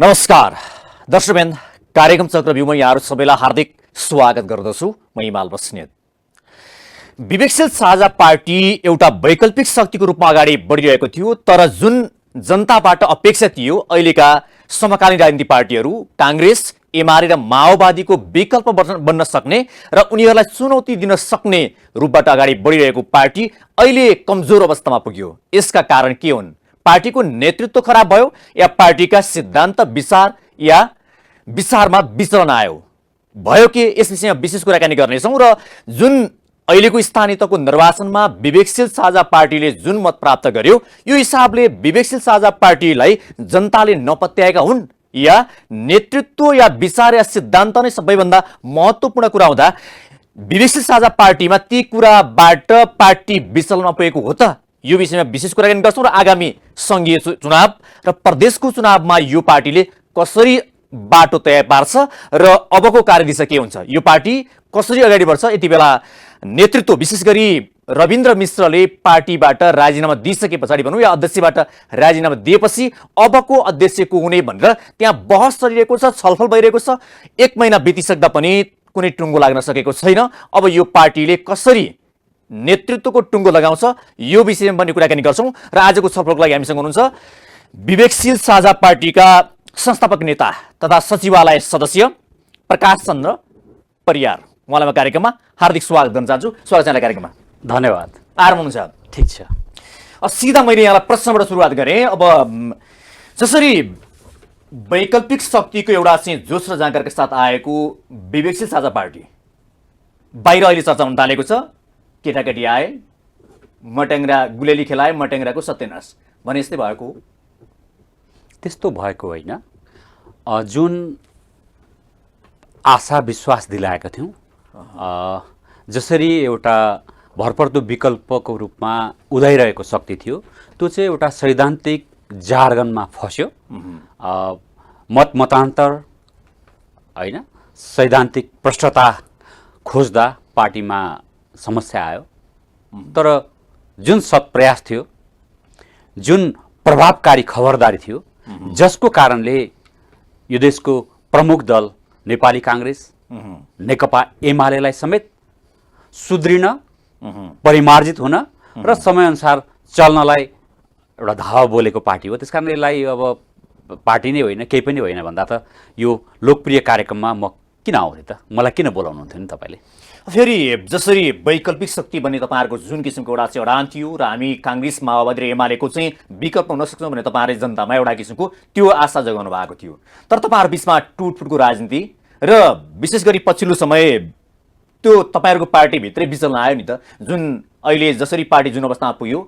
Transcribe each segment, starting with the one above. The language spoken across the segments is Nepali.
नमस्कार दर्शकवृन्द, कार्यक्रम चक्रव्यूहमा यहाँहरू सबैलाई हार्दिक स्वागत गर्दछु। म हिमाल बस्नेत। विवेकशील साझा पार्टी एउटा वैकल्पिक शक्तिको रूपमा अगाडि बढिरहेको थियो, तर जुन जनताबाट अपेक्षा थियो अहिलेका समकालीन राजनीतिक पार्टीहरू कांग्रेस, एमाले र माओवादीको विकल्प बन्न सक्ने र उनीहरूलाई चुनौती दिन सक्ने रूपबाट अगाडि बढिरहेको पार्टी अहिले कमजोर अवस्थामा पुग्यो। यसका कारण के हुन्? पार्टीको नेतृत्व खराब भयो या पार्टीका सिद्धान्त विचार या विचारमा विचलन आयो भयो के? यस विषयमा विशेष कुराकानी गर्नेछौँ र जुन अहिलेको स्थानीय तहको निर्वाचनमा विवेकशील साझा पार्टीले जुन मत प्राप्त गर्यो, यो हिसाबले विवेकशील साझा पार्टीलाई जनताले नपत्याएका हुन् या नेतृत्व या विचार या सिद्धान्त नै सबैभन्दा महत्त्वपूर्ण कुरा हुँदा विवेकशील साझा पार्टीमा ती कुराबाट पार्टी विचलनमा पुगेको हो त? यो विषयमा विशेष कुराकानी गर्छौँ र आगामी संघीय चुनाव र प्रदेशको चुनावमा यो पार्टीले कसरी बाटो तय पार्छ र अबको कार्यदिशा के हुन्छ, यो पार्टी कसरी अगाडि बढ्छ। यति बेला नेतृत्व विशेष गरी रविन्द्र मिश्रले पार्टीबाट राजीनामा दिइसके पछाडि भनौँ या अध्यक्षबाट राजीनामा दिएपछि अबको अध्यक्ष को हुने भनेर त्यहाँ बहस चलिरहेको छ, छलफल भइरहेको छ। 1 महिना बितिसक्दा पनि कुनै टुङ्गो लाग्न सकेको छैन। अब यो पार्टीले कसरी नेतृत्वको टुङ्गो लगाउँछ, यो विषयमा पनि कुराकानी गर्छौँ र आजको छलफलको लागि हामीसँग हुनुहुन्छ विवेकशील साझा पार्टीका संस्थापक नेता तथा सचिवालय सदस्य प्रकाश चन्द्र परियार। उहाँलाई म कार्यक्रममा हार्दिक स्वागत गर्न चाहन्छु। स्वागत छ कार्यक्रममा। धन्यवाद। आराम हुनुहुन्छ? ठिक छ। सीधा मैले यहाँलाई प्रश्नबाट सुरुवात गरेँ। अब जसरी वैकल्पिक शक्तिको एउटा चाहिँ जोस र जानकारका साथ आएको विवेकशील साझा पार्टी बाहिर अहिले चर्चा हुन थालेको छ। केटाकेटी आए, मटेङ्ग्रा गुलेली खेलाए, मटेङ्ग्राको सत्यनाश भने यस्तै भएको हो? त्यस्तो भएको होइन। जुन आशा विश्वास दिलाएका थियौँ, जसरी एउटा भरपर्दो विकल्पको रूपमा उदाइरहेको शक्ति थियो, त्यो चाहिँ एउटा सैद्धान्तिक जार्गनमा फस्यो। मतान्तर होइन, सैद्धान्तिक प्रष्टता खोज्दा पार्टीमा समस्या आयो। तर जुन सत्प्रयास थियो, जुन प्रभावकारी खबरदारी थियो, जसको कारणले यो देशको प्रमुख दल नेपाली कांग्रेस, नेकपा एमालेलाई समेत सुध्रिन, परिमार्जित हुन र समयअनुसार चल्नलाई एउटा धावा बोलेको पार्टी हो। त्यसकारण यसलाई अब पार्टी नै होइन, केही पनि होइन भन्दा त यो लोकप्रिय कार्यक्रममा म किन आउँथेँ त? मलाई किन बोलाउनुहुन्थ्यो नि तपाईँले? फेरि जसरी वैकल्पिक शक्ति भन्ने तपाईँहरूको जुन किसिमको एउटा चाहिँ अडान थियो र हामी कांग्रेस, माओवादी र एमालेको चाहिँ विकल्प हुन सक्छौँ भने तपाईँहरूले जनतामा एउटा किसिमको त्यो आशा जगाउनु भएको थियो। तर तपाईँहरू बिचमा टुटफुटको राजनीति र विशेष गरी पछिल्लो समय त्यो तपाईँहरूको पार्टीभित्रै विचलन आयो नि त। जुन अहिले जसरी पार्टी जुन अवस्थामा पुग्यो,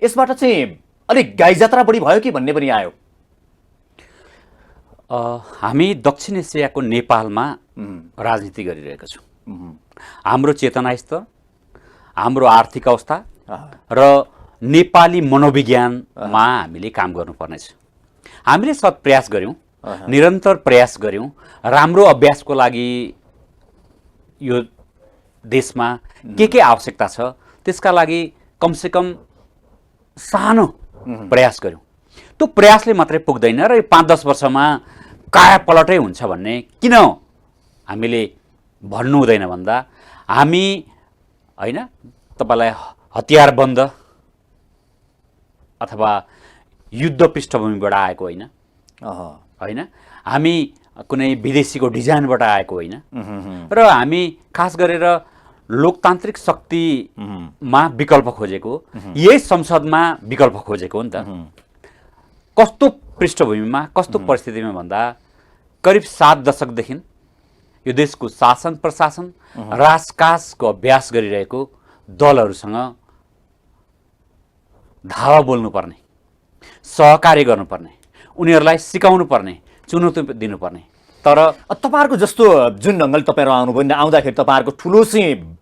यसबाट चाहिँ अलिक गाईजात्रा बढी भयो कि भन्ने पनि आयो। हामी दक्षिण एसियाको नेपालमा राजनीति गरिरहेका छौँ। हाम्रो चेतना स्तर, हाम्रो आर्थिक अवस्था र नेपाली मनोविज्ञानमा हामीले काम गर्नुपर्नेछ। हामीले सत प्रयास गऱ्यौँ, निरन्तर प्रयास गऱ्यौँ। राम्रो अभ्यासको लागि यो देशमा के आवश्यकता छ त्यसका लागि कमसेकम सानो प्रयास गऱ्यौँ। त्यो प्रयासले मात्रै पुग्दैन र यो 5-10 वर्षमा कायापलटै हुन्छ भन्ने किन हामीले भन्नु हुँदैन भन्दा हामी होइन तपाईँलाई हतियारबन्द अथवा युद्ध पृष्ठभूमिबाट आएको होइन, होइन हामी कुनै विदेशीको डिजाइनबाट आएको होइन र हामी खास गरेर लोकतान्त्रिक शक्तिमा विकल्प खोजेको, यही संसदमा विकल्प खोजेको हो नि त। कस्तो पृष्ठभूमिमा, कस्तो परिस्थितिमा भन्दा करिब 7 दशकदेखि यो देशको शासन प्रशासन राजकाजको अभ्यास गरिरहेको दलहरूसँग धावा बोल्नुपर्ने, सहकार्य गर्नुपर्ने, उनीहरूलाई सिकाउनु पर्ने, चुनौती दिनुपर्ने। तर तपाईँहरूको जस्तो जुन ढङ्गले तपाईँहरू आउनुभयो, आउँदाखेरि तपाईँहरूको ठुलो चाहिँ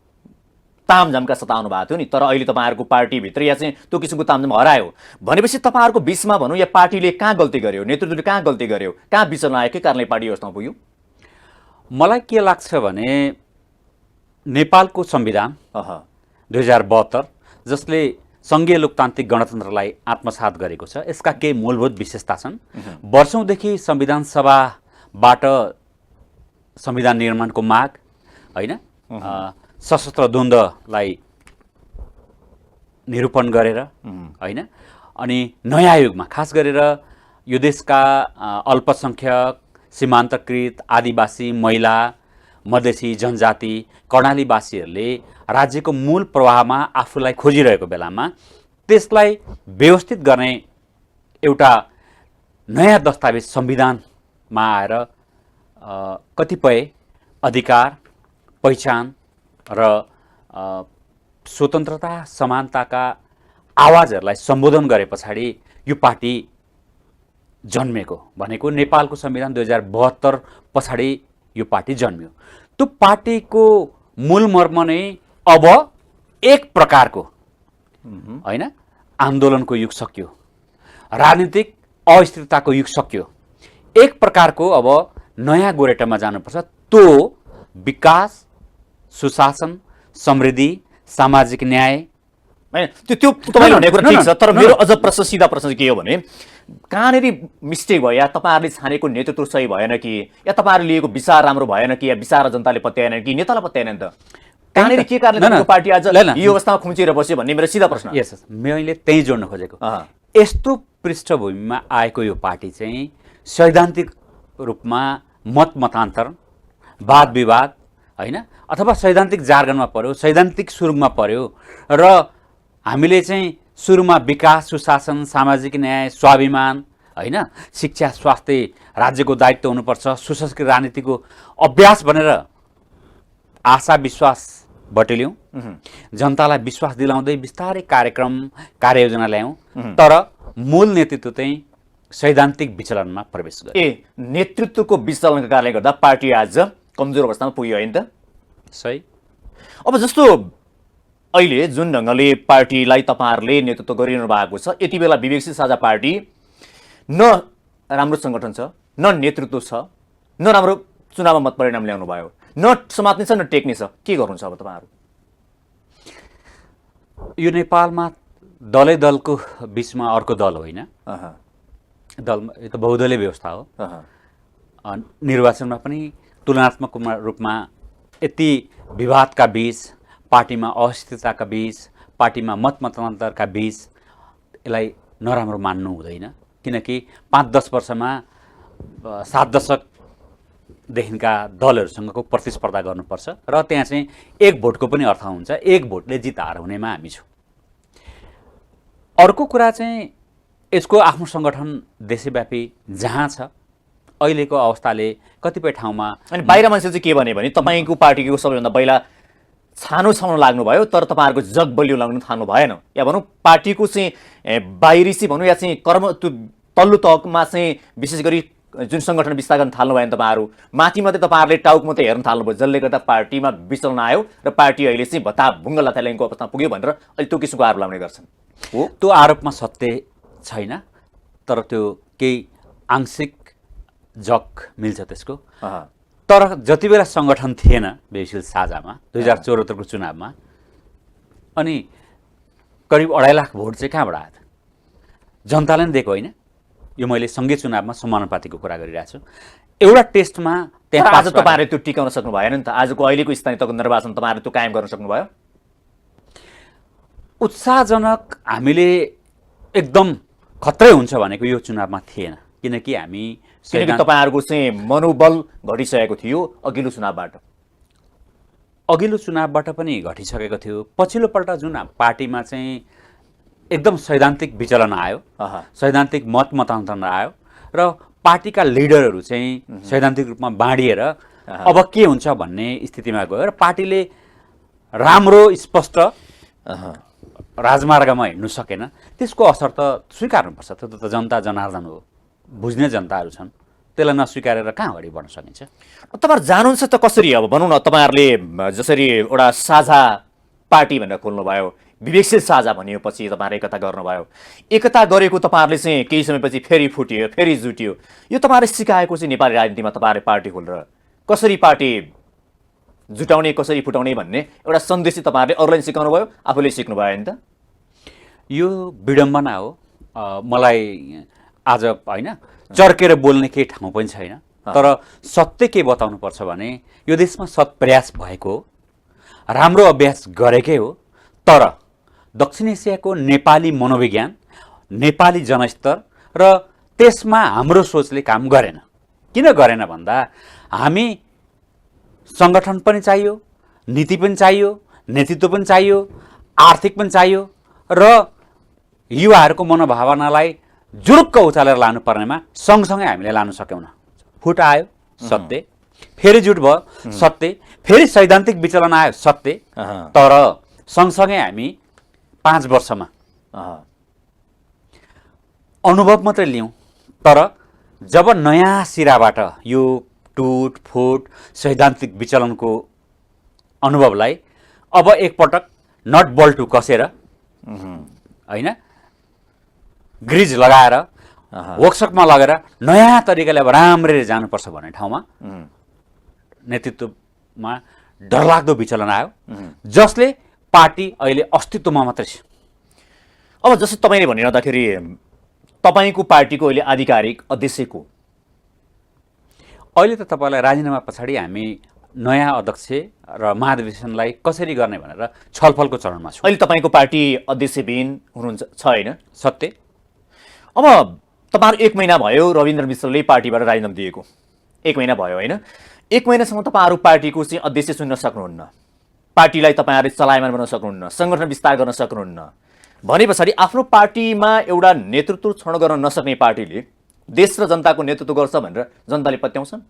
तामझामका साथ आउनु भएको थियो नि, तर अहिले तपाईँहरूको पार्टीभित्र या चाहिँ त्यो किसिमको तामझाम हरायो भनेपछि तपाईँहरूको बिचमा भनौँ या पार्टीले कहाँ गल्ती गर्यो, नेतृत्वले कहाँ गल्ती गर्यो, कहाँ विचलन आयो, के कारणले पार्टी अवस्थामा पुग्यो? मलाई के लाग्छ भने नेपालको संविधान 2072 जसले सङ्घीय लोकतान्त्रिक गणतन्त्रलाई आत्मसात गरेको छ। यसका केही मूलभूत विशेषता छन्। वर्षौँदेखि संविधान सभाबाट संविधान निर्माणको माग, होइन, सशस्त्र द्वन्द्वलाई निरूपण गरेर, होइन, अनि नयाँ युगमा खास गरेर यो देशका अल्पसङ्ख्यक, सीमान्तकृत, आदिवासी, महिला, मधेसी, जनजाति, कर्णालीवासीहरूले राज्यको मूल प्रवाहमा आफूलाई खोजिरहेको बेलामा त्यसलाई व्यवस्थित गर्ने एउटा नयाँ दस्तावेज संविधानमा आएर कतिपय अधिकार, पहिचान र स्वतन्त्रता, समानताका आवाजहरूलाई सम्बोधन गरे पछाडि यो पार्टी जन्मेको भनेको नेपालको संविधान 2072 पछाडि यो पार्टी जन्मियो। त्यो पार्टीको मूल मर्म नै अब एक प्रकारको, होइन, आन्दोलनको युग सकियो, राजनीतिक अस्थिरताको युग सकियो, एक प्रकारको अब नयाँ गोरेटामा जानुपर्छ। त्यो विकास, सुशासन, समृद्धि, सामाजिक न्याय, होइन, त्यो तपाईँले भनेको कुरा ठिक छ, तर मेरो अझ प्रश्न, सिधा प्रश्न चाहिँ के हो भने कहाँनिर मिस्टेक भयो, या तपाईँहरूले छानेको नेतृत्व सही भएन कि, या तपाईँहरूले लिएको विचार राम्रो भएन कि, या विचार जनताले पत्याएन कि नेतालाई पत्याएन त? कहाँनिर के कारणले पार्टी आज यो अवस्थामा खुम्चिएर बस्यो भन्ने मेरो सिधा प्रश्न। यस, मैले त्यही जोड्न खोजेको। यस्तो पृष्ठभूमिमा आएको यो पार्टी चाहिँ सैद्धान्तिक रूपमा मतान्तर, वाद विवाद, होइन, अथवा सैद्धान्तिक जार्गनमा पर्यो, सैद्धान्तिक सुरुङमा पर्यो र हामीले चाहिँ सुरुमा विकास, सुशासन, सामाजिक न्याय, स्वाभिमान, होइन, शिक्षा, स्वास्थ्य राज्यको दायित्व हुनुपर्छ, सुसंस्कृत राजनीतिको अभ्यास भनेर आशा विश्वास बटुल्यौँ, जनतालाई विश्वास दिलाउँदै बिस्तारै कार्यक्रम, कार्ययोजना ल्यायौँ, तर मूल नेतृत्व चाहिँ सैद्धान्तिक विचलनमा प्रवेश गर्यो। नेतृत्वको विचलनका कारणले गर्दा पार्टी आज कमजोर अवस्थामा पुग्यो, होइन त? सही। अब जस्तो अहिले जुन ढङ्गले पार्टीलाई तपाईँहरूले नेतृत्व गरिरहनु भएको छ, यति बेला विवेकशील साझा पार्टी न राम्रो सङ्गठन छ, न नेतृत्व छ, न राम्रो चुनावमा मत परिणाम ल्याउनु भयो, न समात्ने छ, न टेक्ने छ, के गर्नुहुन्छ अब तपाईँहरू? यो नेपालमा दलै दलको बिचमा अर्को दल होइन, दल यो त बहुदलीय व्यवस्था हो। निर्वाचनमा पनि तुलनात्मक रूपमा यति विवादका बीच, पार्टीमा अस्थिरताका बीच, पार्टीमा मतमतान्तरका बीच यसलाई नराम्रो मान्नु हुँदैन, किनकि 5-10 वर्षमा 7 दशकदेखिका दलहरूसँगको प्रतिस्पर्धा गर्नुपर्छ र त्यहाँ चाहिँ एक भोटको पनि अर्थ हुन्छ, एक भोटले जित हार हुनेमा हामी छौँ। अर्को कुरा चाहिँ यसको आफ्नो सङ्गठन देशव्यापी जहाँ छ, अहिलेको अवस्थाले कतिपय ठाउँमा। अनि बाहिर मान्छे चाहिँ के भने तपाईँको पार्टीको सबैभन्दा पहिला छानो छाउन लाग्नुभयो, तर तपाईँहरूको जग बलियो लाग्नु थाल्नु भएन, या भनौँ पार्टीको चाहिँ बाहिरी चाहिँ भनौँ, या चाहिँ कर्म त्यो तल्लो तहमा चाहिँ विशेष गरी जुन सङ्गठन विस्तार गर्न थाल्नु भयो तपाईँहरू, माथि मात्रै तपाईँहरूले टाउक मात्रै हेर्न थाल्नुभयो, जसले गर्दा पार्टीमा विचलन आयो र पार्टी अहिले चाहिँ भत्ता भुङ्ग लाथाल्याङको अवस्थामा पुग्यो भनेर अहिले त्यो किसिमको आरोप लगाउने गर्छन्। हो, त्यो आरोपमा सत्य छैन, तर त्यो केही आंशिक जग मिल्छ त्यसको। तर जति बेला सङ्गठन थिएन विवेकशील साझामा 2074 को चुनावमा, अनि करिब 2.5 लाख भोट चाहिँ कहाँबाट आयो त? जनताले नै दिएको होइन। यो मैले सङ्घीय चुनावमा समानुपातिको कुरा गरिरहेको छु। एउटा टेस्टमा त्यहाँ आज तपाईँहरूले त्यो टिकाउन सक्नु भएन नि त? आजको अहिलेको स्थानीय तहको निर्वाचन तपाईँहरूले त्यो कायम गर्न सक्नुभयो? उत्साहजनक हामीले एकदम खत्रै हुन्छ भनेको यो चुनावमा थिएन, किनकि तपाईँहरूको चाहिँ मनोबल घटिसकेको थियो अघिल्लो चुनावबाट। अघिल्लो चुनावबाट पनि घटिसकेको थियो। पछिल्लोपल्ट जुन पार्टीमा चाहिँ एकदम सैद्धान्तिक विचलन आयो, सैद्धान्तिक मतान्तरण आयो र पार्टीका लिडरहरू चाहिँ सैद्धान्तिक रूपमा बाँडिएर अब के हुन्छ भन्ने स्थितिमा गयो र पार्टीले राम्रो स्पष्ट राजमार्गमा हिँड्नु सकेन। त्यसको असर त स्वीकार्नुपर्छ, त्यो त जनता जनार्दन हो, बुझ्ने जनताहरू छन्, त्यसलाई नस्वीकारेर कहाँ अगाडि बढ्न सकिन्छ? तपाईँहरू जानुहुन्छ त कसरी? अब भनौँ न, तपाईँहरूले जसरी एउटा साझा पार्टी भनेर खोल्नुभयो, विवेकशील साझा भनिएपछि तपाईँहरूले एकता गर्नुभयो, एकता गरेको तपाईँहरूले चाहिँ केही समयपछि फेरि फुट्यो, फेरि जुट्यो, यो तपाईँहरूले सिकाएको चाहिँ नेपाली राजनीतिमा तपाईँहरूले पार्टी खोलेर कसरी पार्टी जुटाउने, कसरी फुटाउने भन्ने एउटा सन्देश तपाईँहरूले अरूलाई सिकाउनु भयो, आफूले सिक्नुभयो नि त? यो विडम्बना हो। मलाई आज होइन चर्केर बोल्ने केही ठाउँ पनि छैन, तर सत्य के बताउनु पर्छ भने यो देशमा सत्प्रयास भएको हो, राम्रो अभ्यास गरेकै हो, तर दक्षिण एसियाको नेपाली मनोविज्ञान, नेपाली जनस्तर र त्यसमा हाम्रो सोचले काम गरेन। किन गरेन भन्दा हामी सङ्गठन पनि चाहियो, नीति पनि चाहियो, नेतृत्व पनि चाहियो, आर्थिक पनि चाहियो र युवाहरूको मनोभावनालाई जुरुक्क उचालेर लानुपर्नेमा सँगसँगै हामीले लानु सकेनौँ। फुट आयो सत्य, फेरि जुट भयो सत्य, फेरि सैद्धान्तिक विचलन आयो सत्य, तर सँगसँगै हामी 5 वर्षमा अनुभव मात्रै लियौँ। तर जब नयाँ सिराबाट यो टुट फुट सैद्धान्तिक विचलनको अनुभवलाई अब एकपटक नट बल्टु कसेर होइन ग्रिज लगाएर वर्कसपमा लगेर नयाँ तरिकाले अब राम्ररी जानुपर्छ भन्ने ठाउँमा नेतृत्वमा डरलाग्दो विचलन आयो, जसले पार्टी अहिले अस्तित्वमा मात्रै छ। अब जस्तै तपाईँले भनिरहँदाखेरि तपाईँको पार्टीको अहिले आधिकारिक अध्यक्ष को? अहिले त तपाईँलाई राजीनामा पछाडि हामी नयाँ अध्यक्ष र महाधिवेशनलाई कसरी गर्ने भनेर छलफलको चरणमा छौँ। अहिले तपाईँको पार्टी अध्यक्षविहीन हुनुहुन्छ छ होइन? सत्य। अब तपाईँहरू 1 महिना भयो रविन्द्र मिश्रले पार्टीबाट राजीनामा दिएको, 1 महिना भयो होइन? 1 महिनासम्म तपाईँहरू पार्टीको चाहिँ अध्यक्ष चुन्न सक्नुहुन्न, पार्टीलाई तपाईँहरूले चलायमान बनाउन सक्नुहुन्न, सङ्गठन विस्तार गर्न सक्नुहुन्न भने पछाडि आफ्नो पार्टीमा एउटा नेतृत्व छनौट गर्न नसक्ने पार्टीले देश र जनताको नेतृत्व गर्छ भनेर जनताले पत्याउँछन्?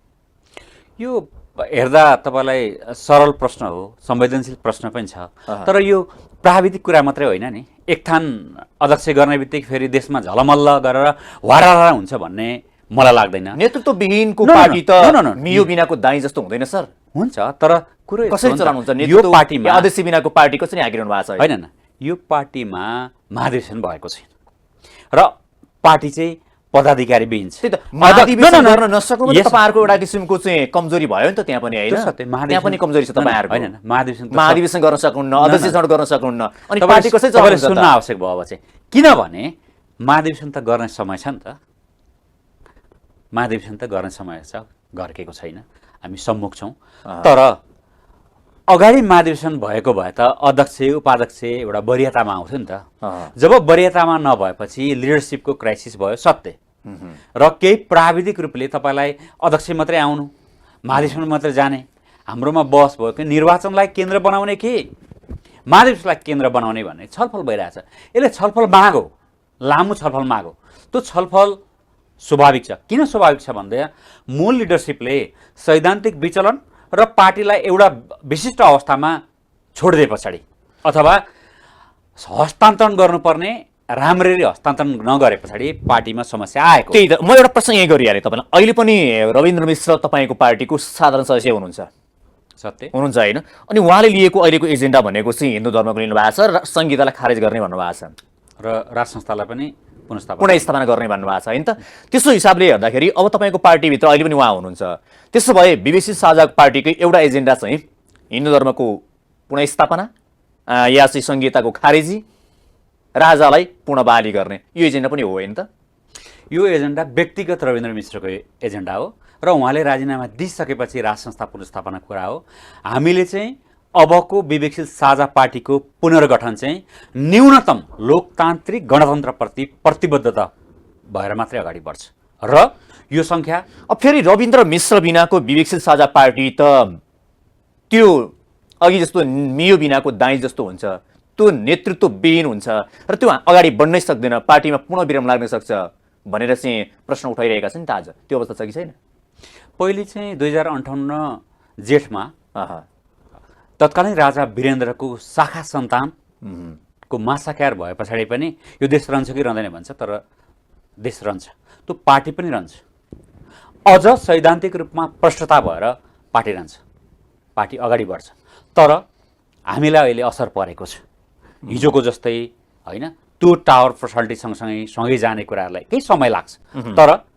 यो हेर्दा तपाईँलाई सरल प्रश्न हो, संवेदनशील प्रश्न पनि छ, तर यो प्राविधिक कुरा मात्रै होइन नि। एक थान अध्यक्ष गर्ने बित्तिकै फेरि देशमा झलमल्ल गरेर वारारा हुन्छ भन्ने मलाई लाग्दैन। नेतृत्वविहीनको पार्टी त मियो बिनाको दाई जस्तो हुँदैन सर। हुन्छ, तर कुरो कसरी चलाउनुहुन्छ? यो पार्टीमा अध्यक्ष बिनाको पार्टी कसरी आगिरहनु भएको छ? होइन, यो पार्टीमा महाधिवेशन भएको छैन र पार्टी चाहिँ पदाधिकारी विहीन छ। महाधिवेशन गर्न नसक्नु तपाईँहरूको एउटा किसिमको चाहिँ कमजोरी भयो नि त त्यहाँ पनि होइन? त्यहाँ पनि कमजोरी छ तपाईँहरूको। होइन, महाधिवेशन गर्न सक्नुहुन्न, अध्यक्ष छनौट गर्न सक्नुहुन्न, अनि पार्टी कसरी चलाउनुहुन्छ? सुन्न आवश्यक भयो अब चाहिँ, किनभने महाधिवेशन त गर्ने समय छ नि त, महाधिवेशन त गर्ने समय छ, घर्केको छैन, हामी सम्मुख छौँ। तर अगाडि महाधिवेशन भएको भए त अध्यक्ष उपाध्यक्ष एउटा वरियतामा आउँथ्यो नि त। जब वरियतामा नभएपछि लिडरसिपको क्राइसिस भयो सत्य, र केही प्राविधिक रूपले तपाईँलाई अध्यक्ष मात्रै आउनु, महाधिवेशन मात्रै जाने, हाम्रोमा बहस भयो कि निर्वाचनलाई केन्द्र बनाउने कि महाधिवेशनलाई केन्द्र बनाउने भन्ने छलफल भइरहेछ। यसले छलफल मागो, लामो छलफल मागो, त्यो छलफल स्वाभाविक छ। किन स्वाभाविक छ भन्दा मूल लिडरसिपले सैद्धान्तिक विचलन र पार्टीलाई एउटा विशिष्ट अवस्थामा छोडिदिए पछाडि अथवा हस्तान्तरण गर्नुपर्ने राम्ररी हस्तान्तरण नगरे पछाडि पार्टीमा समस्या आएको। त्यही त म एउटा प्रश्न यही गरिहालेँ तपाईँलाई। अहिले पनि रविन्द्र मिश्र तपाईँको पार्टीको साधारण सदस्य हुनुहुन्छ? सत्य हुनुहुन्छ होइन? अनि उहाँले लिएको अहिलेको एजेन्डा भनेको चाहिँ हिन्दू धर्मको लिनुभएको छ र संहितालाई खारेज गर्ने भन्नुभएको छ र राज संस्थालाई पनि पुनस्थापना गर्ने भन्नुभएको छ होइन त? त्यसो हिसाबले हेर्दाखेरि अब तपाईँको पार्टीभित्र अहिले पनि उहाँ हुनुहुन्छ, त्यसो भए विवेशी साझा पार्टीकै एउटा एजेन्डा चाहिँ हिन्दू धर्मको पुनस्थापना या चाहिँ संहिताको खारेजी, राजालाई पुनः बहाली गर्ने, यो एजेन्डा पनि हो होइन त? यो एजेन्डा व्यक्तिगत रविन्द्र मिश्रको एजेन्डा हो र उहाँले राजीनामा दिइसकेपछि राज संस्था पुनस्थापना कुरा हो। हामीले चाहिँ अबको विवेकशील साझा पार्टीको पुनर्गठन चाहिँ न्यूनतम लोकतान्त्रिक गणतन्त्रप्रति प्रतिबद्धता भएर मात्रै अगाडि बढ्छ र यो सङ्ख्या अब फेरि रविन्द्र मिश्र बिनाको विवेकशील साझा पार्टी त त्यो अघि जस्तो मियो बिनाको दाई जस्तो हुन्छ, त्यो नेतृत्वविहीन हुन्छ र त्यो अगाडि बढ्नै सक्दैन, पार्टीमा पुनः विराम लाग्न सक्छ भनेर चाहिँ प्रश्न उठाइरहेका छन् त आज। त्यो अवस्था छ कि छैन? पहिले चाहिँ 2058 जेठमा तत्कालीन राजा वीरेन्द्रको शाखा सन्तानको मासाकार भए पछाडि पनि यो देश रहन्छ कि रहँदैन भन्छ, तर देश रहन्छ, त्यो पार्टी पनि रहन्छ। अझ सैद्धान्तिक रूपमा प्रष्टता भएर पार्टी रहन्छ, पार्टी अगाडि बढ्छ। तर हामीलाई अहिले असर परेको छ हिजोको जस्तै होइन। त्यो टावर पर्सनालिटी सँगै जाने कुराहरूलाई केही समय लाग्छ, तर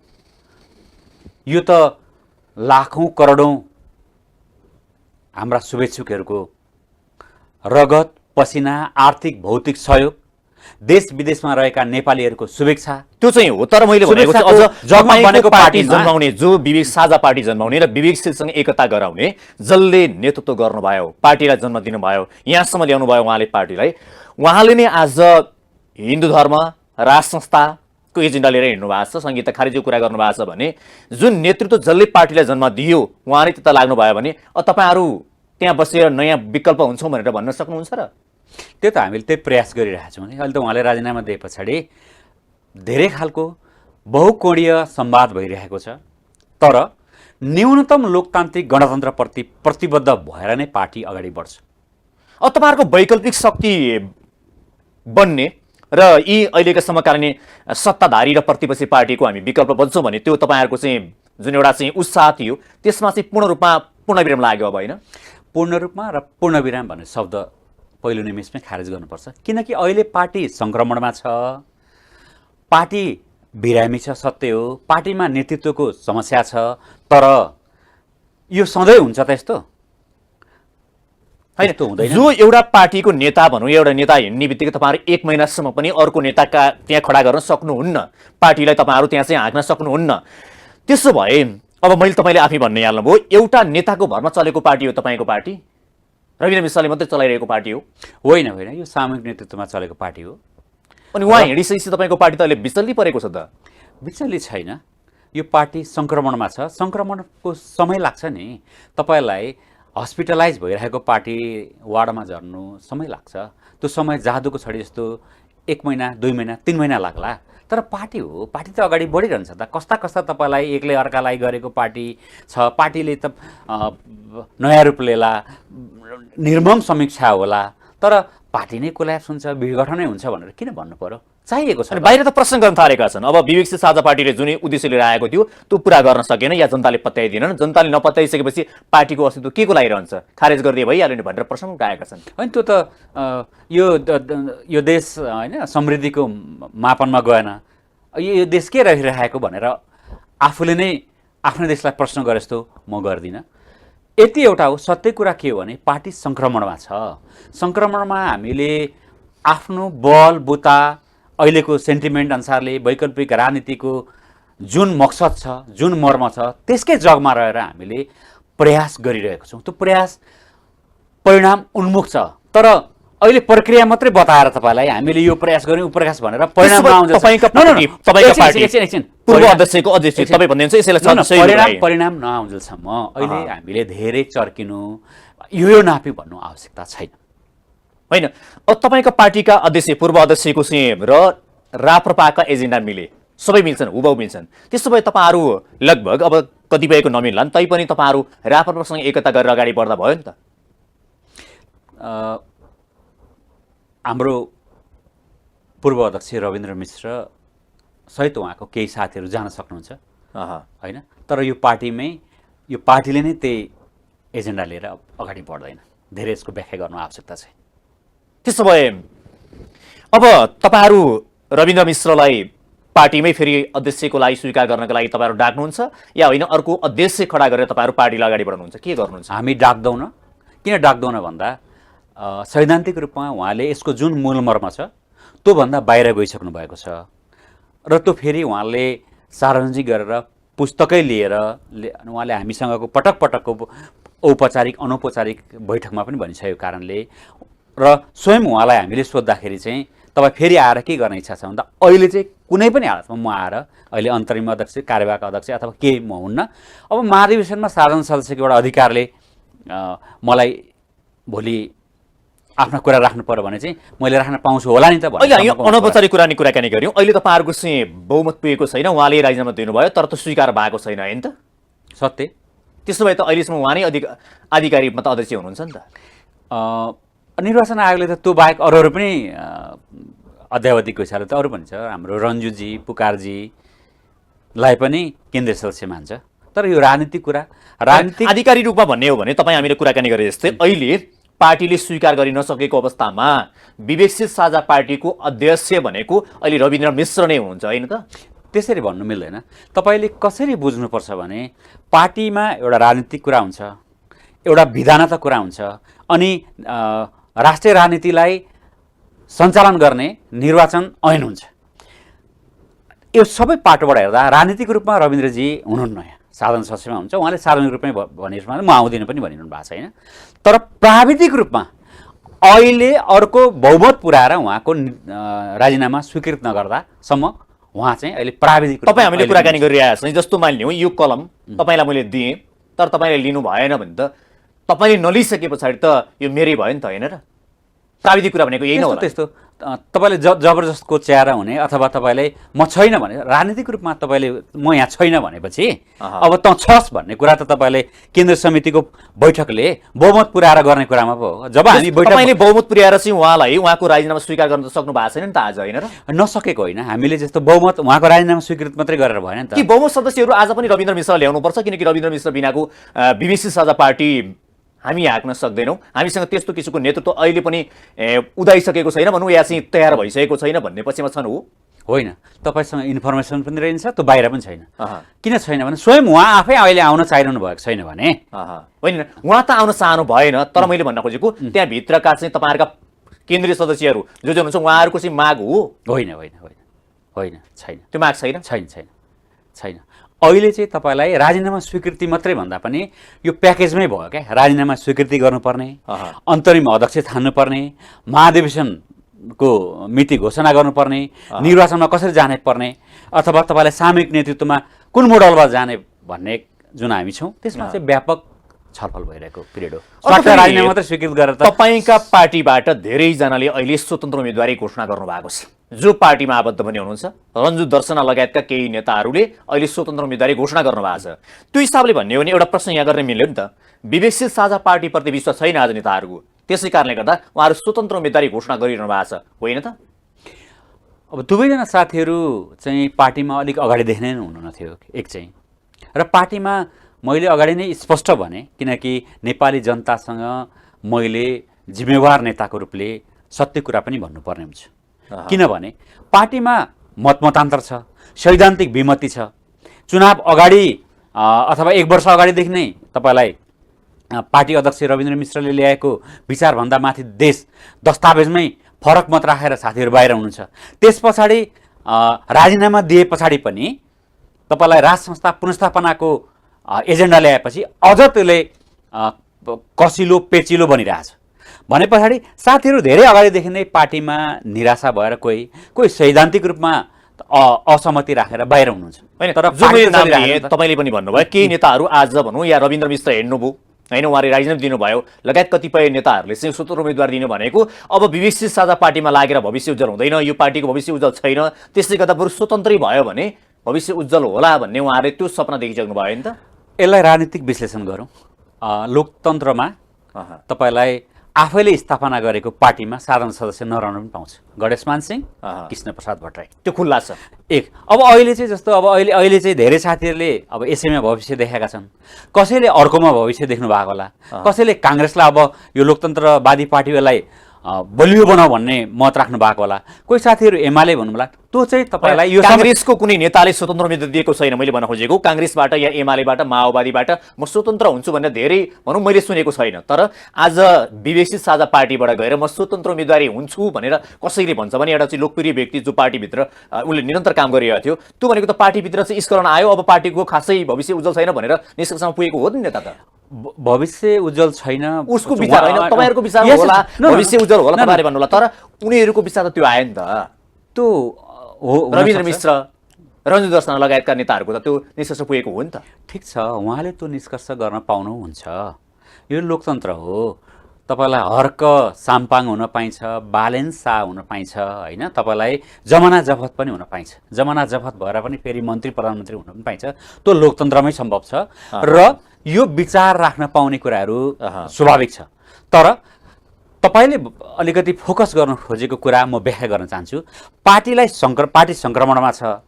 यो त लाखौँ करोडौँ हाम्रा शुभेच्छुकहरूको रगत पसिना आर्थिक भौतिक सहयोग देश विदेशमा रहेका नेपालीहरूको शुभेच्छा त्यो चाहिँ हो, तर मैले भनेको चाहिँ शुभेच्छाको अझ जगमा तपाईँको बनेको पार्टी पार्टीमा जन्माउने, जो विवेक साझा पार्टी जन्माउने र विवेकशीलसँग एकता गराउने, जसले नेतृत्व गर्नुभयो, पार्टीलाई जन्म दिनुभयो, यहाँसम्म ल्याउनु भयो उहाँले पार्टीलाई, उहाँले नै आज हिन्दू धर्म राज संस्थाको एजेन्डा लिएर हिँड्नु भएको छ, संहिता खारेजीको कुरा गर्नुभएको छ भने जुन नेतृत्व जसले पार्टीलाई जन्म दियो उहाँले त्यता लाग्नुभयो भने तपाईँहरू त्यहाँ बसेर नयाँ विकल्प हुन्छौँ भनेर भन्न सक्नुहुन्छ र? त्यो त हामीले त्यही प्रयास गरिरहेका छौँ नि। अहिले त उहाँले राजीनामा दिए पछाडि धेरै खालको बहुकोणीय संवाद भइरहेको छ, तर न्यूनतम लोकतान्त्रिक गणतन्त्रप्रति प्रतिबद्ध भएर नै पार्टी अगाडि बढ्छ। अब तपाईँहरूको वैकल्पिक शक्ति बन्ने र यी अहिलेका समकालीन सत्ताधारी र प्रतिपक्षी पार्टीको हामी विकल्प बन्छौँ भने त्यो तपाईँहरूको चाहिँ जुन एउटा चाहिँ उत्साह थियो त्यसमा चाहिँ पूर्ण रूपमा पूर्णविराम लाग्यो अब होइन? पूर्ण रूपमा र पूर्णविराम भन्ने शब्द पहिलो निमेषमै खारेज गर्नुपर्छ, किनकि अहिले पार्टी सङ्क्रमणमा छ, पार्टी बिरामी छ, सत्य हो, पार्टीमा नेतृत्वको समस्या छ, तर यो सधैँ हुन्छ त यस्तो होइन? हुँदैन। जो एउटा पार्टीको नेता भनौँ, एउटा नेता हिँड्ने बित्तिकै तपाईँहरू 1 महिनासम्म पनि अर्को नेताका त्यहाँ खडा गर्न सक्नुहुन्न, पार्टीलाई तपाईँहरू त्यहाँ चाहिँ हाँक्न सक्नुहुन्न। त्यसो भए अब मैले तपाईँले आफै भन्ने हाल्नुभयो, एउटा नेताको भरमा चलेको पार्टी हो तपाईँको पार्टी, रविन्द्र मिश्रले मात्रै चलाइरहेको पार्टी हो? होइन होइन, यो सामूहिक नेतृत्वमा चलेको पार्टी हो। अनि उहाँ हिँडिसकेपछि तपाईँको पार्टी त अहिले बिचल्ली परेको छ त? बिचल्ली छैन, यो पार्टी सङ्क्रमणमा छ। सङ्क्रमणको समय लाग्छ नि, तपाईँलाई हस्पिटलाइज भइरहेको पार्टी वार्डमा झर्नु समय लाग्छ। त्यो समय जादुको छडी जस्तो 1 महिना 2 महिना 3 महिना लाग्ला, तर पार्टी हो, पार्टी त अगाडि बढिरहन्छ त। कस्ता कस्ता तपाईँलाई एकले अर्कालाई गरेको पार्टी छ, पार्टीले त नयाँ रूप लिएला, निर्मम समीक्षा होला, तर पार्टी नै कोल्याप्स हुन्छ, विघटनै हुन्छ भनेर किन भन्नु पर्यो? चाहिएको छ। बाहिर त प्रश्न गर्न थालेका छन्, अब विवेकशील साझा पार्टीले जुन उद्देश्य लिएर आएको थियो त्यो पुरा गर्न सकेन या जनताले पत्याइदिएनन्, जनताले नपत्याइसकेपछि पार्टीको अस्तित्व के को लागिरहन्छ, खारेज गरिदिए भइहाल्यो नि भनेर प्रश्न उठाएका छन्। होइन, त्यो त यो देश होइन समृद्धिको मापनमा गएन, यो देश के रहिरहेको भनेर आफूले नै आफ्नो देशलाई प्रश्न गरे जस्तो म गर्दिनँ। यति एउटा हो, सत्य कुरा के हो भने पार्टी सङ्क्रमणमा छ। सङ्क्रमणमा हामीले आफ्नो बल बुता अहिलेको सेन्टिमेन्ट अनुसारले वैकल्पिक राजनीतिको जुन मकसद छ, जुन मर्म छ, त्यसकै जगमा रहेर हामीले प्रयास गरिरहेको छौँ। त्यो प्रयास परिणाम उन्मुख छ, तर अहिले प्रक्रिया मात्रै बताएर तपाईँलाई हामीले यो प्रयास गर्यौँ ऊ प्रयास भनेर परिणाम नआउँछ। पूर्व अध्यक्षको अध्यक्ष तपाईँ भन्नुहुन्छ यसैलाई परिणाम नआउँजेलसम्म अहिले हामीले धेरै चर्किनु यो नापी भन्नु आवश्यकता छैन। होइन, अब तपाईँको पार्टीका अध्यक्ष पूर्व अध्यक्षको चाहिँ र राप्रपाका एजेन्डा मिले, सबै मिल्छन्, हुबहु मिल्छन्, त्यसो भए तपाईँहरू लगभग अब कतिपयको नमिल्लान् तैपनि तपाईँहरू राप्रपासँग एकता गरेर अगाडि बढ्दा भयो नि त? हाम्रो पूर्व अध्यक्ष रविन्द्र मिश्र सहित उहाँको केही साथीहरू जान सक्नुहुन्छ होइन, तर यो पार्टीले नै त्यही एजेन्डा लिएर अगाडि बढ्दैन, धेरै यसको व्याख्या गर्नु आवश्यकता छ। त्यसो भए अब तपाईँहरू रविन्द्र मिश्रलाई पार्टीमै फेरि अध्यक्षको लागि स्वीकार गर्नको लागि तपाईँहरू डाक्नुहुन्छ या होइन अर्को अध्यक्ष खडा गरेर तपाईँहरू पार्टीलाई अगाडि बढाउनुहुन्छ, के गर्नुहुन्छ? हामी डाक्दैनौँ। किन डाक्दैनौँ भन्दा सैद्धान्तिक रूपमा उहाँले यसको जुन मूल मर्म छ त्योभन्दा बाहिर गइसक्नु भएको छ र त्यो फेरि उहाँले सार्वजनिक गरेर पुस्तकै लिएर उहाँले हामीसँगको पटक पटकको औपचारिक अनौपचारिक बैठकमा पनि भनिसकेको कारणले र स्वयं उहाँलाई हामीले सोद्धाखेरि चाहिँ तपाईँ फेरि आएर के गर्ने इच्छा छ भन्दा अहिले चाहिँ कुनै पनि हालतमा म आएर अहिले अन्तरिम अध्यक्ष, कार्यवाहक अध्यक्ष अथवा के म हुन्न। अब महाधिवेशनमा साधारण सदस्यको एउटा अधिकारले मलाई भोलि आफ्नो कुरा राख्नु पर्यो भने चाहिँ मैले राख्न पाउँछु होला नि त। अहिले अनौपचारिक कुराकानी गऱ्यौँ, अहिले तपाईँहरूको चाहिँ बहुमत पुगेको छैन, उहाँले राजीनामा दिनुभयो तर त स्वीकार भएको छैन होइन त? सत्य। त्यसो भए त अहिलेसम्म उहाँ नै आधिकारिक मत अध्यक्ष हुनुहुन्छ नि त? निर्वाचन आयोगले त त्यो बाहेक अरूहरू पनि अध्यावधिको हिसाबले त अरू पनि छ, हाम्रो रन्जुजी पुकारजीलाई पनि केन्द्रीय सदस्य मान्छ, तर यो राजनीतिक कुरा आधिकारिक रूपमा भन्ने हो भने तपाईँ हामीले कुराकानी गरे जस्तै अहिले पार्टीले स्वीकार गरि नसकेको अवस्थामा विवेकशील साझा पार्टीको अध्यक्ष भनेको अहिले रविन्द्र मिश्र नै हुनुहुन्छ होइन त? त्यसरी भन्नु मिल्दैन। तपाईँले कसरी बुझ्नुपर्छ भने पार्टीमा एउटा राजनीतिक कुरा हुन्छ, एउटा विधानगत कुरा हुन्छ, अनि राष्ट्रिय राजनीतिलाई सञ्चालन गर्ने निर्वाचन ऐन हुन्छ। यो सबै पाटोबाट हेर्दा राजनीतिक रूपमा रविन्द्रजी हुनुहुन्न, यहाँ साधारण सदस्यमा हुन्छ, उहाँले सार्वजनिक रूपमै भनेमा म आउँदिनँ पनि भनिरहनु भएको छ होइन। तर प्राविधिक रूपमा अहिले अर्को बहुमत पुऱ्याएर उहाँको राजीनामा स्वीकृत नगर्दासम्म उहाँ चाहिँ अहिले प्राविधिक तपाईँ हामीले कुराकानी गरिरहेका छौँ। जस्तो मानिलिउँ यो कलम तपाईँलाई मैले दिएँ, तर तपाईँले लिनु भएन भने त तपाईँले नलिइसके पछाडि त यो मेरै भयो नि त, होइन र? प्राविधिक कुरा भनेको यही नै हो। त्यस्तो तपाईँले जबरजस्तको च्यारा हुने अथवा तपाईँले म छैन भने राजनीतिक रूपमा तपाईँले म यहाँ छैन भनेपछि अब त छस् भन्ने कुरा त तपाईँले केन्द्र समितिको बैठकले बहुमत पुर्याएर गर्ने कुरामा पो हो। जब हामी तपाईँले बहुमत पुर्याएर चाहिँ उहाँलाई उहाँको राजीनामा स्वीकार गर्न त सक्नु भएको छैन नि त आज, होइन र? नसकेको होइन, हामीले जस्तो बहुमत उहाँको राजीनामा स्वीकृत मात्रै गरेर भएन नि त। कि बहुमत सदस्यहरू आज पनि रविन्द्र मिश्र ल्याउनुपर्छ, किनकि रविन्द्र मिश्र बिनाको बीबीसी साझा पार्टी हामी हाँक्न सक्दैनौँ, हामीसँग त्यस्तो किसिमको नेतृत्व अहिले पनि उदाइसकेको छैन भनौँ, या चाहिँ तयार भइसकेको छैन भन्ने पक्षमा छन् हो? होइन, तपाईँसँग इन्फर्मेसन पनि रहन्छ, त्यो बाहिर पनि छैन। किन छैन भने स्वयं उहाँ आफै अहिले आउन चाहिरहनु भएको छैन भने होइन, उहाँ त आउन चाहनु भएन। तर मैले भन्न खोजेको त्यहाँभित्रका चाहिँ तपाईँहरूका केन्द्रीय सदस्यहरू जो जो हुनुहुन्छ उहाँहरूको चाहिँ माग हो? होइन होइन होइन होइन, छैन, त्यो माग छैन छैन छैन छैन। अहिले चाहिँ तपाईँलाई राजीनामा स्वीकृति मात्रै भन्दा पनि यो प्याकेजमै भयो क्या। राजीनामा स्वीकृति गर्नुपर्ने, अन्तरिम अध्यक्ष छान्नुपर्ने, महाधिवेशनको मिति घोषणा गर्नुपर्ने, निर्वाचनमा कसरी जाने पर्ने, अथवा तपाईँलाई सामूहिक नेतृत्वमा कुन मोडलमा जाने भन्ने जुन हामी छौँ त्यसमा चाहिँ व्यापक छलफल भइरहेको पिरियड हो। राजीनामा मात्रै स्वीकृत गरेर तपाईँका पार्टीबाट धेरैजनाले अहिले स्वतन्त्र उम्मेदवारी घोषणा गर्नुभएको छ। जो पार्टीमा आबद्ध पनि हुनुहुन्छ, रन्जु दर्शना लगायतका केही नेताहरूले अहिले स्वतन्त्र उम्मेदवारी घोषणा गर्नुभएको छ। त्यो हिसाबले भन्ने हो भने एउटा प्रश्न यहाँ गर्न मिल्यो नि त, विवेकशील साझा पार्टीप्रति विश्वास छैन आज नेताहरूको, त्यसै कारणले गर्दा उहाँहरू स्वतन्त्र उम्मेदवारी घोषणा गरिरहनु भएको छ, होइन त? अब दुवैजना साथीहरू चाहिँ पार्टीमा अलिक अगाडिदेखि नै हुनुहुन्न थियो एक चाहिँ, र पार्टीमा मैले अगाडि नै स्पष्ट भने, किनकि नेपाली जनतासँग मैले जिम्मेवार नेताको रूपले सत्य कुरा पनि भन्नुपर्ने हुन्छ। किनभने पार्टीमा मतमतान्तर छ, सैद्धान्तिक विमति छ। चुनाव अगाडि अथवा एक वर्ष अगाडिदेखि नै तपाईँलाई पार्टी अध्यक्ष रविन्द्र मिश्रले ल्याएको विचारभन्दा माथि देश दस्तावेजमै फरक मत राखेर साथीहरू बाहिर हुनुहुन्छ। त्यस पछाडि राजीनामा दिए पछाडि पनि तपाईँलाई राज संस्था पुनर्स्थापनाको एजेन्डा ल्याएपछि अझ त्यसले कसिलो पेचिलो बनिरहेछ भने पछाडि साथीहरू धेरै अगाडिदेखि नै पार्टीमा निराशा भएर कोही सैद्धान्तिक रूपमा असहमति राखेर बाहिर हुनुहुन्छ। होइन, तर तपाईँले पनि भन्नुभयो केही नेताहरू आज भनौँ या रविन्द्र मिश्र हेर्नुभयो होइन, उहाँले राजीनामा दिनुभयो, लगायत कतिपय नेताहरूले चाहिँ स्वतन्त्र उम्मेदवार दिनु भनेको अब विवेकशील साझा पार्टीमा लागेर भविष्य उज्जवल हुँदैन, यो पार्टीको भविष्य उज्जवल छैन, त्यसले गर्दा बरु स्वतन्त्रै भयो भने भविष्य उज्जवल होला भन्ने उहाँहरूले त्यो सपना देखिसक्नु भयो नि त। यसलाई राजनीतिक विश्लेषण गरौँ। लोकतन्त्रमा तपाईँलाई आफैले स्थापना गरेको पार्टीमा साधारण सदस्य नरहन पनि पाउँछ। गणेशमान सिंह, कृष्ण प्रसाद भट्टराई, त्यो खुल्ला छ। एक अब अहिले चाहिँ जस्तो अब अहिले चाहिँ धेरै साथीहरूले अब यसैमा भविष्य देखेका छन्, कसैले अर्कोमा भविष्य देख्नु भएको होला, कसैले काङ्ग्रेसलाई अब यो लोकतन्त्रवादी पार्टीलाई बलियो बनाऊ भन्ने मत राख्नु भएको होला, कोही साथीहरू एमाले भन्नु होला। त्यो चाहिँ तपाईँलाई यो काङ्ग्रेसको कुनै नेताले स्वतन्त्र उम्मेदवार दिएको छैन। मैले भन्न खोजेको काङ्ग्रेसबाट या एमालेबाट माओवादीबाट म स्वतन्त्र हुन्छु भन्ने धेरै भनौँ मैले सुनेको छैन। तर आज विवेकशील साझा पार्टीबाट गएर म स्वतन्त्र उम्मेदवारी हुन्छु भनेर कसैले भन्छ भने एउटा चाहिँ लोकप्रिय व्यक्ति जो पार्टीभित्र उसले निरन्तर काम गरिरहेको थियो, त्यो भनेको त पार्टीभित्र चाहिँ स्खलन आयो, अब पार्टीको खासै भविष्य उज्जवल छैन भनेर निष्कर्षमा पुगेको हो नि नेता त। भविष्य उज्जवल छैन उसको विचार होइन, तपाईँहरूको विचार होला भविष्य उज्जवल होला तपाईँले भन्नु होला, तर उनीहरूको विचार त त्यो आयो नि त। त्यो हो रविन्द्र मिश्र, रन्जु दर्शना लगायतका नेताहरूको त त्यो निष्कर्ष पुगेको हो नि त। ठिक छ, उहाँले त्यो निष्कर्ष गर्न पाउनुहुन्छ, यो लोकतन्त्र हो। तपाईँलाई हर्क साम्पाङ हुन पाइन्छ, बालेन शाह हुन पाइन्छ, होइन, तपाईँलाई जमाना जफत पनि हुन पाइन्छ, जमाना जफत भएर पनि फेरि मन्त्री प्रधानमन्त्री हुन पनि पाइन्छ। त्यो लोकतन्त्रमै सम्भव छ र यो विचार राख्न पाउने कुराहरू स्वाभाविक छ। तर तपाईँले अलिकति फोकस गर्न खोजेको कुरा म व्याख्या गर्न चाहन्छु। पार्टी सङ्क्रमणमा छ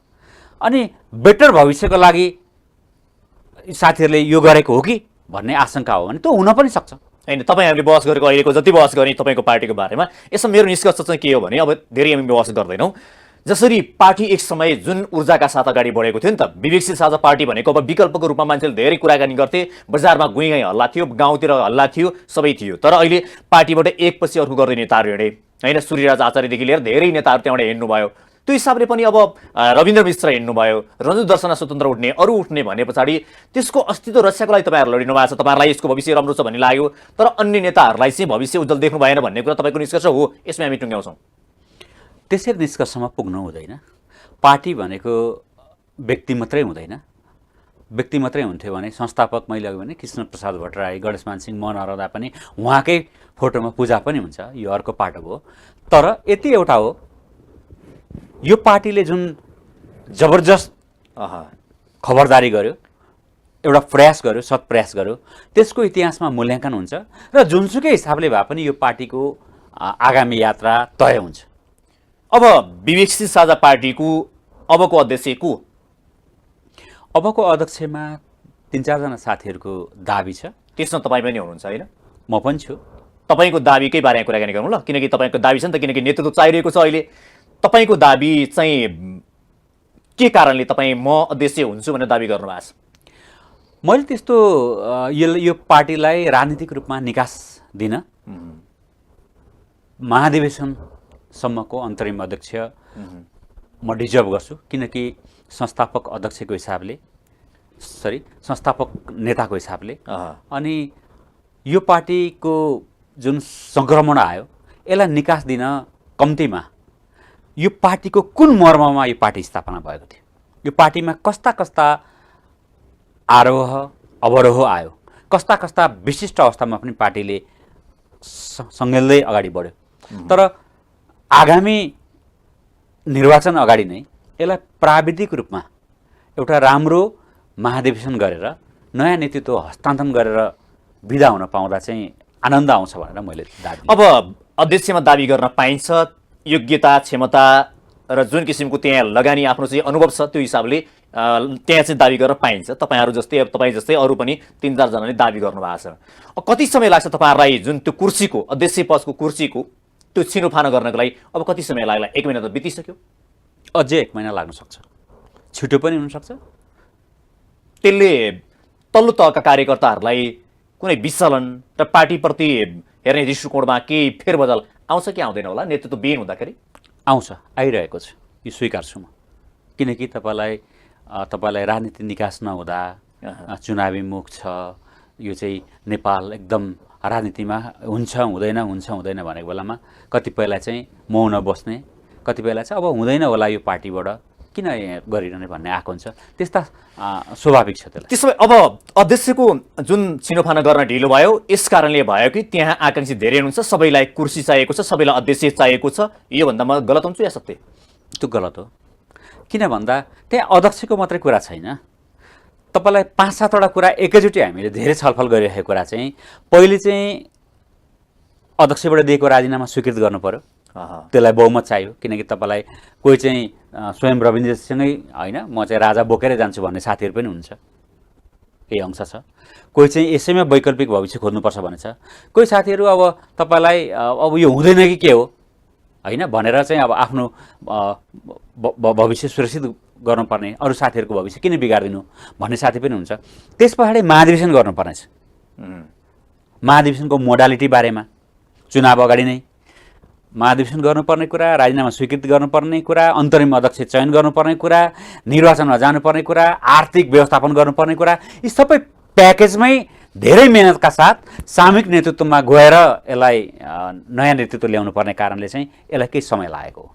अनि बेटर भविष्यको लागि साथीहरूले यो गरेको हो कि भन्ने आशंका हो भने त्यो हुन पनि सक्छ। होइन, तपाईँहरूले बहस गरेको अहिलेको जति बहस गर्ने तपाईँको पार्टीको बारेमा, यसमा मेरो निष्कर्ष चाहिँ के हो भने अब धेरै हामी बहस गर्दैनौँ। जसरी पार्टी एक समय जुन ऊर्जाका साथ अगाडि बढेको थियो नि त, विवेकशील साझा पार्टी भनेको अब विकल्पको रूपमा मान्छेले धेरै कुराकानी गर्थे, बजारमा गुइँ हल्ला थियो, गाउँतिर हल्ला थियो, सबै थियो। तर अहिले पार्टीबाट एकपछि अर्को गर्दै नेताहरू हिँडे, होइन सूर्यराज आचार्यदेखि लिएर धेरै नेताहरू त्यहाँबाट हिँड्नुभयो। त्यो हिसाबले पनि अब रविन्द्र मिश्र हिँड्नुभयो, रञ्जु दर्शना स्वतन्त्र उठ्ने अरू उठ्ने भने पछाडि त्यसको अस्तित्व रक्षाको लागि तपाईँहरू लडिनु भएको छ, तपाईँहरूलाई यसको भविष्य राम्रो छ भन्ने लाग्यो, तर अन्य नेताहरूलाई चाहिँ भविष्य उज्जवल देख्नु भएन भन्ने कुरा तपाईँको निष्कर्ष हो, यसमा हामी टुङ्ग्याउँछौँ। त्यसरी निष्कर्षमा पुग्नु हुँदैन। पार्टी भनेको व्यक्ति मात्रै हुँदैन। व्यक्ति मात्रै हुन्थ्यो भने संस्थापक मैले अघि भने कृष्ण प्रसाद भट्टराई, गणेशमान सिंह म नरहँदा पनि उहाँकै फोटोमा पूजा पनि हुन्छ, यो अर्को पाटो हो। तर यति एउटा हो, यो पार्टीले जुन जबरजस्त खबरदारी गर्यो, एउटा प्रयास गर्यो, सत्प्रयास गर्यो, त्यसको इतिहासमा मूल्याङ्कन हुन्छ र जुनसुकै हिसाबले भए पनि यो पार्टीको आगामी यात्रा तय हुन्छ। अब विवेकशील साझा पार्टीको अबको अध्यक्ष को? अबको अध्यक्षमा 3-4 जना साथीहरूको दाबी छ। त्यसमा तपाईँ पनि हुनुहुन्छ होइन? म पनि छु। तपाईँको दाबीकै बारेमा कुराकानी गरौँ ल, किनकि तपाईँको दाबी छ नि त, किनकि नेतृत्व चाहिरहेको छ अहिले। तपाईँको दाबी चाहिँ के कारणले तपाईँ म अध्यक्ष हुन्छु भनेर दाबी गर्नुभएको छ? मैले त्यस्तो यो पार्टीलाई राजनीतिक रूपमा निकास दिन महाधिवेशनसम्मको अन्तरिम अध्यक्ष म डिजर्भ गर्छु, किनकि संस्थापक अध्यक्षको हिसाबले संस्थापक नेताको हिसाबले। अनि यो पार्टीको जुन सङ्क्रमण आयो यसलाई निकास दिन कम्तीमा यो पार्टीको कुन मर्ममा यो पार्टी स्थापना भएको थियो, यो पार्टीमा कस्ता कस्ता आरोह अवरोह आयो, कस्ता कस्ता विशिष्ट अवस्थामा पनि पार्टीले सँगेल्दै अगाडि बढ्यो। तर आगामी निर्वाचन अगाडि नै यसलाई प्राविधिक रूपमा एउटा राम्रो महाधिवेशन गरेर नयाँ नेतृत्व हस्तान्तरण गरेर बिदा हुन पाउँदा चाहिँ आनन्द आउँछ भनेर मैले दाबी। अब अध्यक्षमा दाबी गर्न पाइन्छ, योग्यता क्षमता र जुन किसिमको त्यहाँ लगानी आफ्नो चाहिँ अनुभव छ त्यो हिसाबले त्यहाँ चाहिँ दाबी गर्न पाइन्छ। तपाईँहरू जस्तै अब तपाईँ जस्तै अरू पनि 3-4 जनाले दाबी गर्नुभएको छ। कति समय लाग्छ तपाईँहरूलाई जुन त्यो कुर्सीको अध्यक्ष पदको कुर्सीको त्यो छिनोफानो गर्नको लागि? अब कति समय लाग्ला? 1 महिना त बितिसक्यो, अझै 1 महिना लाग्न सक्छ, छिटो पनि हुनसक्छ। त्यसले तल्लो तहका कार्यकर्ताहरूलाई कुनै विचलन र पार्टीप्रति हेर्ने दृष्टिकोणमा केही फेरबदल आउँछ कि आउँदैन होला नेतृत्व विहीन हुँदाखेरि? आउँछ, आइरहेको छ, यो स्वीकार्छु म। किनकि तपाईँलाई राजनीति निकास नहुँदा चुनावी मुख छ, यो चाहिँ नेपाल एकदम राजनीतिमा हुन्छ हुँदैन भनेको बेलामा कतिपयलाई चाहिँ मौन बस्ने, कतिपयलाई चाहिँ अब हुँदैन होला यो पार्टीबाट किन गरिरहने भन्ने आएको हुन्छ। त्यस्ता स्वाभाविक छ त्यसलाई। त्यसो भए अब अध्यक्षको जुन छिनोफानो गर्न ढिलो भयो यस कारणले भयो कि त्यहाँ आकाङ्क्षी धेरै हुनुहुन्छ, सबैलाई कुर्सी चाहिएको छ, सबैलाई अध्यक्ष चाहिएको छ, यो भन्दा म गलत हुन्छु या सत्य? त्यो गलत हो। किन भन्दा त्यहाँ अध्यक्षको मात्रै कुरा छैन, तपाईँलाई 5-7 वटा कुरा एकैचोटि हामीले धेरै छलफल गरिरहेको कुरा चाहिँ पहिले चाहिँ अध्यक्षबाट दिएको राजीनामा स्वीकृत गर्नु पर्यो, त्यसलाई बहुमत चाहियो। किनकि तपाईँलाई कोही चाहिँ स्वयं रविन्द्रसँगै होइन म चाहिँ राजा बोकेरै जान्छु भन्ने साथीहरू पनि हुनुहुन्छ, केही अंश छ। कोही चाहिँ यसैमा वैकल्पिक भविष्य खोज्नुपर्छ भन्ने छ। कोही साथीहरू अब तपाईँलाई अब यो हुँदैन कि के हो होइन भनेर चाहिँ अब आफ्नो भविष्य सुरक्षित गर्नुपर्ने, अरू साथीहरूको भविष्य किन बिगारिदिनु भन्ने साथी पनि हुन्छ। त्यस पछाडि महाधिवेशन गर्नुपर्नेछ। महाधिवेशनको मोडालिटी बारेमा चुनाव अगाडि नै महाधिवेशन गर्नुपर्ने कुरा, राजीनामा स्वीकृत गर्नुपर्ने कुरा, अन्तरिम अध्यक्ष चयन गर्नुपर्ने कुरा, निर्वाचनमा जानुपर्ने कुरा, आर्थिक व्यवस्थापन गर्नुपर्ने कुरा, यी सबै प्याकेजमै धेरै मेहनतका साथ सामूहिक नेतृत्वमा गएर यसलाई नयाँ नेतृत्व ल्याउनु पर्ने कारणले चाहिँ यसलाई केही समय लागेको हो।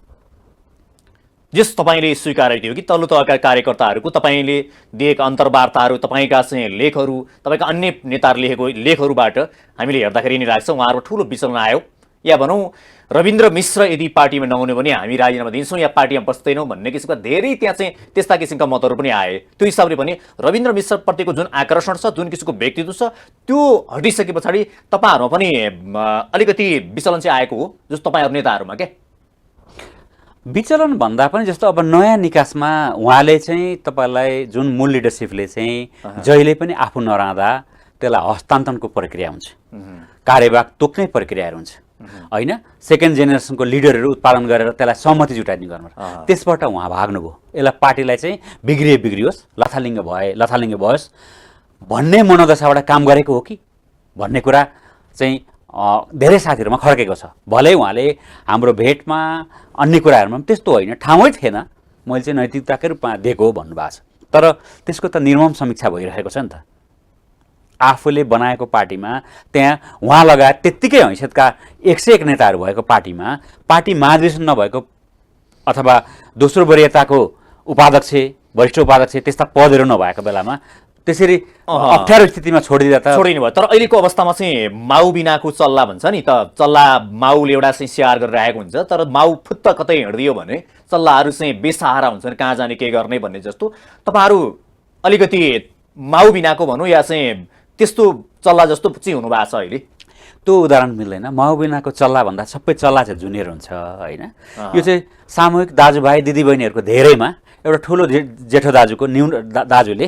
जस तपाईँले स्वीकारेको थियो कि तल्लो तहका कार्यकर्ताहरूको तपाईँले दिएका अन्तर्वार्ताहरू, तपाईँका चाहिँ लेखहरू, तपाईँका अन्य नेताहरू लेखेको लेखहरूबाट हामीले हेर्दाखेरि नि लाग्छ उहाँहरूको ठुलो विचलन आयो, या भनौँ रविन्द्र मिश्र यदि पार्टीमा नहुने भने हामी राजीनामा दिन्छौँ या पार्टीमा बस्दैनौँ भन्ने किसिमका धेरै त्यहाँ चाहिँ त्यस्ता किसिमका मतहरू पनि आए। त्यो हिसाबले पनि रविन्द्र मिश्रप्रतिको जुन आकर्षण छ, जुन किसिमको व्यक्तित्व छ, त्यो हटिसके पछाडि तपाईँहरूमा पनि अलिकति विचलन चाहिँ आएको हो जस्तो तपाईँहरू नेताहरूमा क्या? विचलन भन्दा पनि जस्तो अब नयाँ निकासमा उहाँले चाहिँ तपाईँलाई जुन मूल लिडरसिपले चाहिँ जहिले पनि आफू नरहँदा त्यसलाई हस्तान्तरणको प्रक्रिया हुन्छ, कार्यभाग तोक्ने प्रक्रियाहरू हुन्छ होइन। सेकेन्ड जेनेरेसनको लिडरहरू उत्पादन गरेर त्यसलाई सहमति जुटाइदिने गर्नु, त्यसबाट उहाँ भाग्नुभयो। यसलाई पार्टीलाई चाहिँ बिग्रियोस्, लथालिङ्ग भयोस् भन्ने मनोदशाबाट काम गरेको हो कि भन्ने कुरा चाहिँ धेरै साथीहरूमा खड्केको छ। भलै उहाँले हाम्रो भेटमा अन्य कुराहरूमा पनि त्यस्तो होइन, ठाउँै थिएन, मैले चाहिँ नैतिकताकै रूपमा दिएको हो भन्नुभएको छ। तर त्यसको त निर्मम समीक्षा भइरहेको छ नि त। आफूले बनाएको पार्टीमा त्यहाँ उहाँ लगायत त्यत्तिकै हैसियतका 101 नेताहरू भएको पार्टीमा पार्टी महाधिवेशन नभएको अथवा दोस्रो वरियताको उपाध्यक्ष, वरिष्ठ उपाध्यक्ष त्यस्ता पदहरू नभएको बेलामा त्यसरी अप्ठ्यारो स्थितिमा छोडिदिँदा त छोडिनु भयो। तर अहिलेको अवस्थामा चाहिँ माउ बिनाको चल्ला भन्छ नि त, चल्ला माउले एउटा चाहिँ स्याहार गरिरहेको हुन्छ, तर माउ फुत्त कतै हिँडिदियो भने चल्लाहरू चाहिँ बेसहारा हुन्छन्, कहाँ जाने के गर्ने भन्ने जस्तो तपाईँहरू अलिकति माउ बिनाको भनौँ या चाहिँ त्यस्तो चल्ला जस्तो चाहिँ हुनुभएको छ अहिले। त्यो उदाहरण मिल्दैन। माउबिनाको चल्ला भन्दा सबै चल्ला चाहिँ जुनियर हुन्छ होइन। यो चाहिँ सामूहिक दाजुभाइ दिदीबहिनीहरूको धेरैमा एउटा ठुलो जेठो दाजुको दाजुले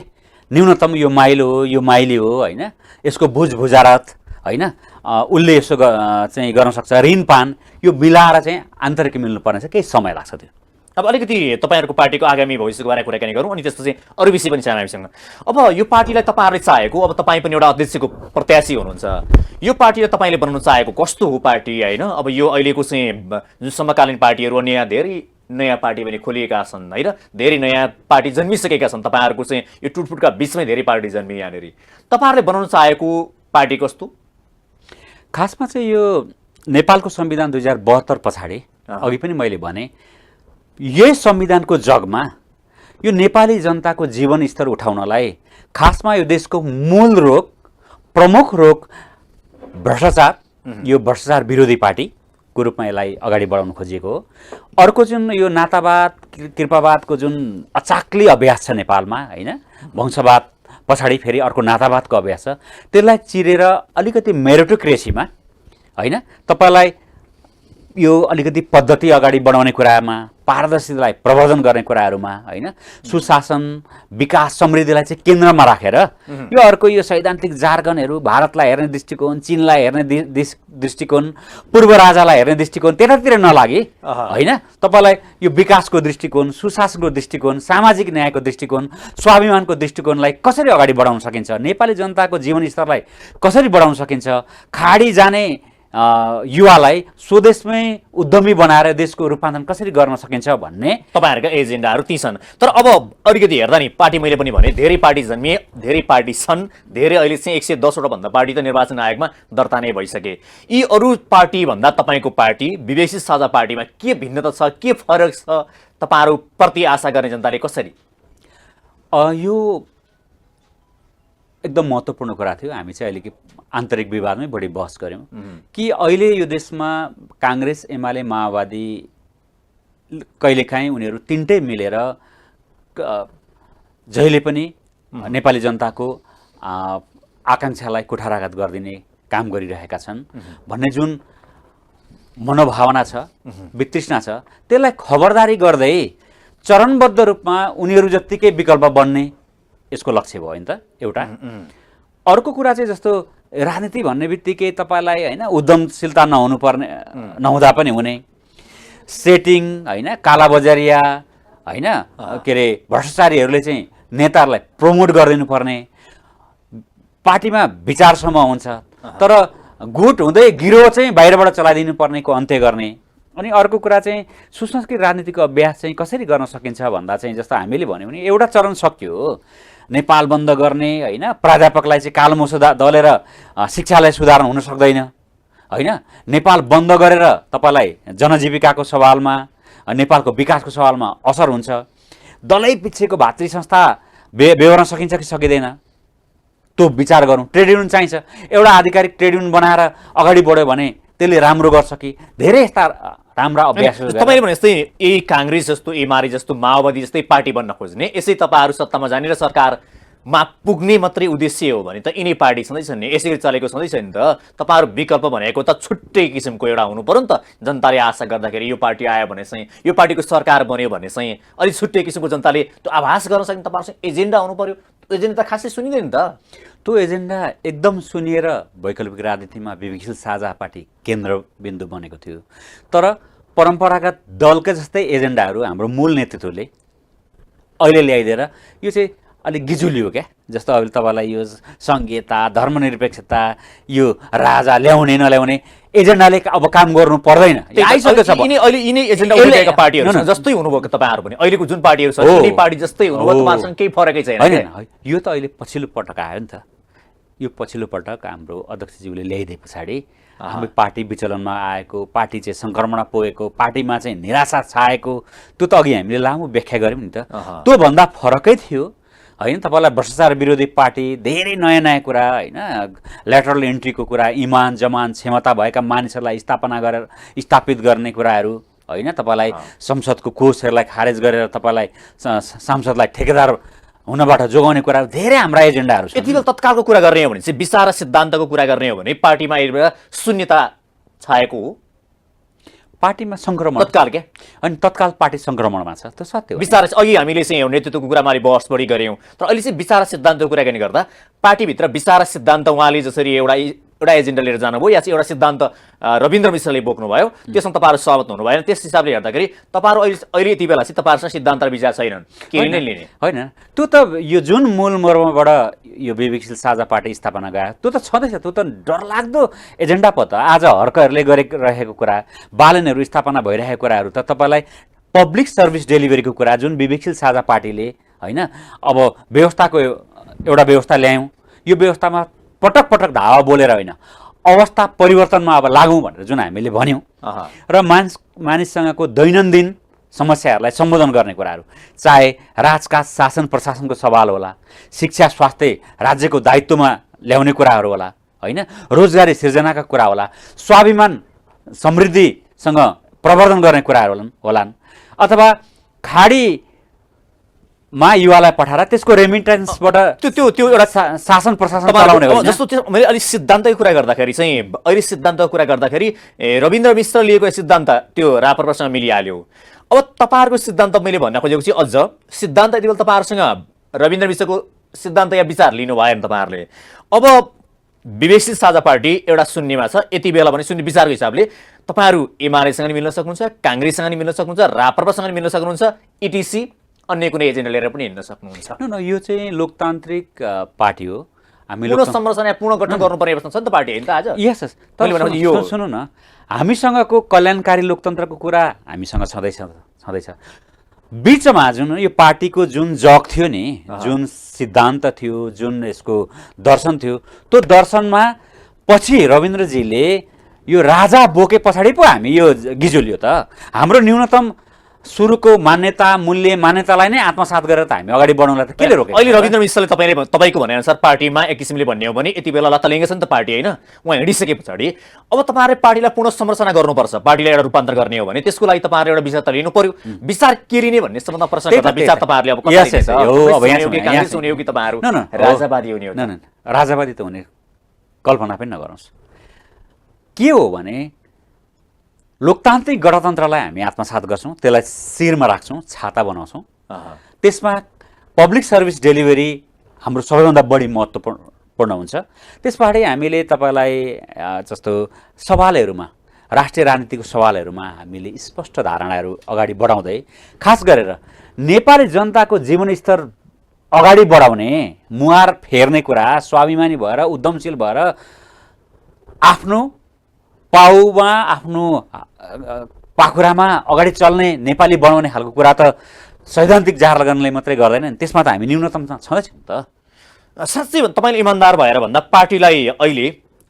न्यूनतम यो माइलो हो, यो माइली हो होइन, यसको बुझारत होइन, उसले यसो चाहिँ गर्न सक्छ, ऋणपान, यो मिलाएर चाहिँ आन्तरिक मिल्नुपर्ने छ, केही समय लाग्छ त्यो। अब अलिकति तपाईँहरूको पार्टीको आगामी भविष्यको बारेमा कुराकानी गरौँ अनि त्यसपछि अरू विषय पनि छ हामीसँग। अब यो पार्टीलाई तपाईँहरूले चाहेको, अब तपाईँ पनि एउटा अध्यक्षको प्रत्याशी हुनुहुन्छ, यो पार्टीलाई तपाईँले बनाउन चाहेको कस्तो हो पार्टी होइन? अब यो अहिलेको चाहिँ जुन समकालीन पार्टीहरू अन्य धेरै नयाँ पार्टी पनि खोलिएका छन् होइन, धेरै नयाँ पार्टी जन्मिसकेका छन्, तपाईँहरूको चाहिँ यो टुटफुटका बिचमै धेरै पार्टी जन्मिए यहाँनिर, तपाईँहरूले बनाउन चाहेको पार्टी कस्तो? खासमा चाहिँ यो नेपालको संविधान 2072 पछाडि अघि पनि मैले भने यही संविधानको जगमा यो नेपाली जनताको जीवन स्तर उठाउनलाई खासमा यो देशको मूल रोग, प्रमुख रोग भ्रष्टाचार, यो भ्रष्टाचार विरोधी पार्टीको रूपमा यसलाई अगाडि बढाउन खोजिएको हो। अर्को जुन यो नातावाद कृपावादको जुन अचाक्ली अभ्यास छ नेपालमा होइन, वंशवाद पछाडि फेरि अर्को नातावादको अभ्यास छ, त्यसलाई चिरेर अलिकति मेरिटोक्रेसीमा होइन, तपाईँलाई यो अलिकति पद्धति अगाडि बढाउने कुरामा, पारदर्शितालाई प्रवर्धन गर्ने कुराहरूमा होइन, सुशासन, विकास, समृद्धिलाई चाहिँ केन्द्रमा राखेर यो अर्को यो सैद्धान्तिक जार्गनहरू, भारतलाई हेर्ने दृष्टिकोण, चीनलाई हेर्ने दृष्टिकोण, पूर्व राजालाई हेर्ने दृष्टिकोण त्यतातिर नलागी होइन, तपाईँलाई यो विकासको दृष्टिकोण, सुशासनको दृष्टिकोण, सामाजिक न्यायको दृष्टिकोण, स्वाभिमानको दृष्टिकोणलाई कसरी अगाडि बढाउन सकिन्छ, नेपाली जनताको जीवन स्तरलाई कसरी बढाउन सकिन्छ, खाडी जाने युवालाई स्वदेशमै उद्यमी बनाएर देशको रूपान्तरण कसरी गर्न सकिन्छ भन्ने तपाईँहरूका एजेन्डाहरू ती छन्। तर अब अलिकति हेर्दा नि पार्टी मैले पनि भने धेरै पार्टी जन्मिए, धेरै पार्टी छन्, धेरै अहिले चाहिँ 110वटा भन्दा पार्टी त निर्वाचन आयोगमा दर्ता नै भइसके। यी अरू पार्टी भन्दा तपाईँको पार्टी विवेशित साझा पार्टीमा के भिन्नता छ, के फरक छ, तपाईँहरू प्रति आशा गर्ने जनताले कसरी? यो एकदम महत्त्वपूर्ण कुरा थियो। हामी चाहिँ अहिले आन्तरिक विवादमै बढी बहस गऱ्यौँ कि अहिले यो देशमा काङ्ग्रेस, एमाले, माओवादी कहिलेकाहीँ उनीहरू तिनटै मिलेर जहिले पनि नेपाली जनताको आकाङ्क्षालाई कुठाराघात गरिदिने काम गरिरहेका छन् भन्ने जुन मनोभावना छ, वितृष्णा छ, त्यसलाई खबरदारी गर्दै चरणबद्ध रूपमा उनीहरू जत्तिकै विकल्प बन्ने यसको लक्ष्य भयो नि त एउटा। अर्को कुरा चाहिँ जस्तो राजनीति भन्ने बित्तिकै तपाईँलाई होइन उद्यमशीलता नहुँदा पनि हुने, सेटिङ होइन, कालाबजारिया होइन, के अरे भ्रष्टाचारीहरूले चाहिँ नेताहरूलाई प्रमोट गरिदिनु पर्ने, पार्टीमा विचारसम्म हुन्छ तर गुट हुँदै गिरो चाहिँ बाहिरबाट चलाइदिनु पर्नेको अन्त्य गर्ने। अनि अर्को कुरा चाहिँ सुसंस्कृत राजनीतिको अभ्यास चाहिँ कसरी गर्न सकिन्छ भन्दा चाहिँ जस्तो हामीले भन्यौँ भने एउटा चरण सक्यो, नेपाल बन्द गर्ने होइन, प्राध्यापकलाई चाहिँ कालोमोसो दलेर शिक्षालाई सुधार हुन सक्दैन होइन, नेपाल बन्द गरेर तपाईँलाई जनजीविकाको सवालमा, नेपालको विकासको सवालमा असर हुन्छ, दलै पिछेको भातृ संस्था बेहोर्न सकिन्छ कि सकिँदैन त्यो विचार गरौँ। ट्रेड युनियन चाहिन्छ, एउटा आधिकारिक ट्रेड युनियन बनाएर अगाडि बढ्यो भने त्यसले राम्रो गर्छ कि, धेरै यस्ता राम्रा अभ्यास। तपाईँले भने जस्तै यही काङ्ग्रेस जस्तो, एमाले जस्तो, माओवादी जस्तै पार्टी बन्न खोज्ने, यसै तपाईँहरू सत्तामा जाने र सरकारमा पुग्ने मात्रै उद्देश्य हो भने त यिनै पार्टी छँदैछ नि, यसरी चलेको छँदैछ नि त। तपाईँहरू विकल्प भनेको त छुट्टै किसिमको एउटा हुनु पऱ्यो नि त। जनताले आशा गर्दाखेरि यो पार्टी आयो भने चाहिँ, यो पार्टीको सरकार बन्यो भने चाहिँ अलिक छुट्टै किसिमको जनताले त्यो आभास गर्न सक्ने तपाईँहरूसँग एजेन्डा हुनु पऱ्यो। त्यो एजेन्डा त खासै सुनिँदैन नि त। त्यो एजेन्डा एकदम सुनिएर वैकल्पिक राजनीतिमा विवेकशील साझा पार्टी केन्द्रबिन्दु बनेको थियो। तर परम्परागत दलकै जस्तै एजेन्डाहरू हाम्रो मूल नेतृत्वले अहिले ल्याइदिएर यो चाहिँ अलिक गिजुली हो क्या, जस्तो अहिले तपाईँलाई यो संघीयता धर्मनिरपेक्षता यो राजा ल्याउने नल्याउने एजेन्डाले अब काम गर्नु पर्दैन आइसकेको छ यिनै एजेन्डा उठाएका पार्टीहरू जस्तै हुनुभएको तपाईँहरू पनि अहिलेको जुन पार्टीहरू छ यिनै पार्टी जस्तै हुनुभयो तपाईँहरूसँग केही फरकै छैन होइन यो त अहिले पछिल्लो पटक आयो नि त यो पछिल्लो पटक हाम्रो अध्यक्षज्यूले ल्याइदिए पछाडि हाम्रो पार्टी विचलनमा आएको पार्टी चाहिँ सङ्क्रमणमा पुगेको पार्टीमा चाहिँ निराशा छाएको त्यो त अघि हामीले लामो व्याख्या गऱ्यौँ नि त त्योभन्दा फरकै थियो होइन तपाईँलाई भ्रष्टाचार विरोधी पार्टी धेरै नयाँ नयाँ कुरा होइन ल्याटरल इन्ट्रीको कुरा इमान जमान क्षमता भएका मानिसहरूलाई स्थापित गर्ने कुराहरू होइन तपाईँलाई संसदको कोषहरूलाई खारेज गरेर तपाईँलाई सांसदलाई ठेकेदार हुनबाट जोगाउने कुरा धेरै हाम्रा एजेन्डाहरू छन् यति बेला तत्कालको कुरा गर्ने हो भने चाहिँ विचार र सिद्धान्तको कुरा गर्ने हो भने पार्टीमा अहिले शून्यता छाएको हो पार्टीमा सङ्क्रमण तत्काल क्या अनि तत्काल पार्टी सङ्क्रमणमा छ त्यो सत्य हो विचार अघि हामीले चाहिँ नेतृत्वको कुरामा अलि बहस बढी गऱ्यौँ तर अहिले चाहिँ विचार र सिद्धान्तको कुराकानी गर्दा पार्टीभित्र विचार र सिद्धान्त उहाँले जसरी एउटा एजेन्डा लिएर जानुभयो या चाहिँ एउटा सिद्धान्त रविन्द्र मिश्रले बोक्नुभयो त्यसमा तपाईँहरू सहमत हुनु भएन त्यस हिसाबले हेर्दाखेरि तपाईँहरू अहिले यति बेला चाहिँ तपाईँहरूसँग सिद्धान्त र विचार छैनन् के नै लिने होइन त्यो त यो जुन मूल मर्मबाट यो विवेकशील साझा पार्टी स्थापना गयो त्यो त छँदैछ त्यो त डरलाग्दो एजेन्डा पो त आज हर्कहरूले गरिरहेको कुरा बालनहरू स्थापना भइरहेको कुराहरू त तपाईँलाई पब्लिक सर्भिस डेलिभरीको कुरा जुन विवेकशील साझा पार्टीले होइन अब व्यवस्थाको एउटा व्यवस्था ल्यायौँ यो व्यवस्थामा पटक पटक धावा बोलेर होइन अवस्था परिवर्तनमा अब लागौँ भनेर जुन हामीले भन्यौँ र मानिससँगको दैनन्दिन समस्याहरूलाई सम्बोधन गर्ने कुराहरू चाहे राजकाज शासन प्रशासनको सवाल होला शिक्षा स्वास्थ्य राज्यको दायित्वमा ल्याउने कुराहरू होला होइन रोजगारी सिर्जनाका कुरा होला स्वाभिमान समृद्धिसँग प्रवर्धन गर्ने कुराहरू होलान् अथवा खाडीमा युवालाई पठाएर त्यसको रेमिटेन्सबाट त्यो एउटा शासन प्रशासन चलाउने हो जस्तो मैले अलिक सिद्धान्तको कुरा गर्दाखेरि चाहिँ अहिले सिद्धान्तको कुरा गर्दाखेरि रविन्द्र मिश्र लिएको सिद्धान्त त्यो राप्रपासँग मिलिहाल्यो अब तपाईँहरूको सिद्धान्त मैले भन्न खोजेको चाहिँ अझ सिद्धान्त यति बेला तपाईँहरूसँग रविन्द्र मिश्रको सिद्धान्त या विचार लिनु भएन तपाईँहरूले अब विवेकशील साझा पार्टी एउटा शून्यमा छ यति बेला भने शून्य विचारको हिसाबले तपाईँहरू एमालेसँग नि मिल्न सक्नुहुन्छ काङ्ग्रेससँग नि मिल्न सक्नुहुन्छ राप्रपासँग नि मिल्न सक्नुहुन्छ इटिसी अन्य कुनै एजेन्डा लिएर पनि हिँड्न सक्नुहुन्छ न यो चाहिँ लोकतान्त्रिक पार्टी हो हामी पूर्ण संरचना पूर्ण गठन गर्नुपर्ने अवस्था छ नि त पार्टी होइन त आज यस सुन्नु न हामीसँगको कल्याणकारी लोकतन्त्रको कुरा हामीसँग छँदैछ बिचमा जुन यो पार्टीको जुन जग थियो नि जुन सिद्धान्त थियो जुन यसको दर्शन थियो त्यो दर्शनमा पछि रविन्द्रजीले यो राजा बोके पछाडि पो हामी यो गिजोलियो त हाम्रो न्यूनतम सुरुको मान्यता मूल्य मान्यतालाई नै आत्मसात गरेर त हामी अगाडि बढाउनलाई त केले रोके अहिले रविन्द्र मिश्रले तपाईँको भनेअनुसार पार्टीमा एक किसिमले भन्ने हो भने यति बेला लत्तालिङ्ग छ नि त पार्टी होइन उहाँ हिँडिसके पछाडि अब तपाईँहरूले पार्टीलाई पुनः संरचना गर्नुपर्छ पार्टीलाई एउटा रूपान्तर गर्ने हो भने त्यसको लागि तपाईँहरूले एउटा विचार त लिनु पर्यो विचार के लिने भन्ने सम्बन्धमा प्रश्न गर्दा विचार तपाईँहरूले अब हुने हो कि तपाईँहरू राजावादी हुने हो राजावादी त हुने कल्पना पनि नगर्नुहोस् के हो भने लोकतान्त्रिक गणतन्त्रलाई हामी आत्मसात गर्छौँ त्यसलाई शिरमा राख्छौँ छाता बनाउँछौँ त्यसमा पब्लिक सर्भिस डेलिभरी हाम्रो सबैभन्दा बढी महत्त्वपूर्ण हुन्छ त्यसबाटै हामीले तपाईँलाई जस्तो सवालहरूमा राष्ट्रिय राजनीतिको सवालहरूमा हामीले स्पष्ट धारणाहरू अगाडि बढाउँदै खास गरेर नेपाली जनताको जीवनस्तर अगाडि बढाउने मुहार फेर्ने कुरा स्वाभिमानी भएर उद्यमशील भएर आफ्नो पाउमा आफ्नो पाखुरामा अगाडि चल्ने नेपाली बनाउने खालको कुरा त सैद्धान्तिक जार लगाउनले मात्रै गर्दैन नि त्यसमा त हामी न्यूनतम छँदैछौँ त साँच्चै तपाईँले इमान्दार भएर भन्दा पार्टीलाई अहिले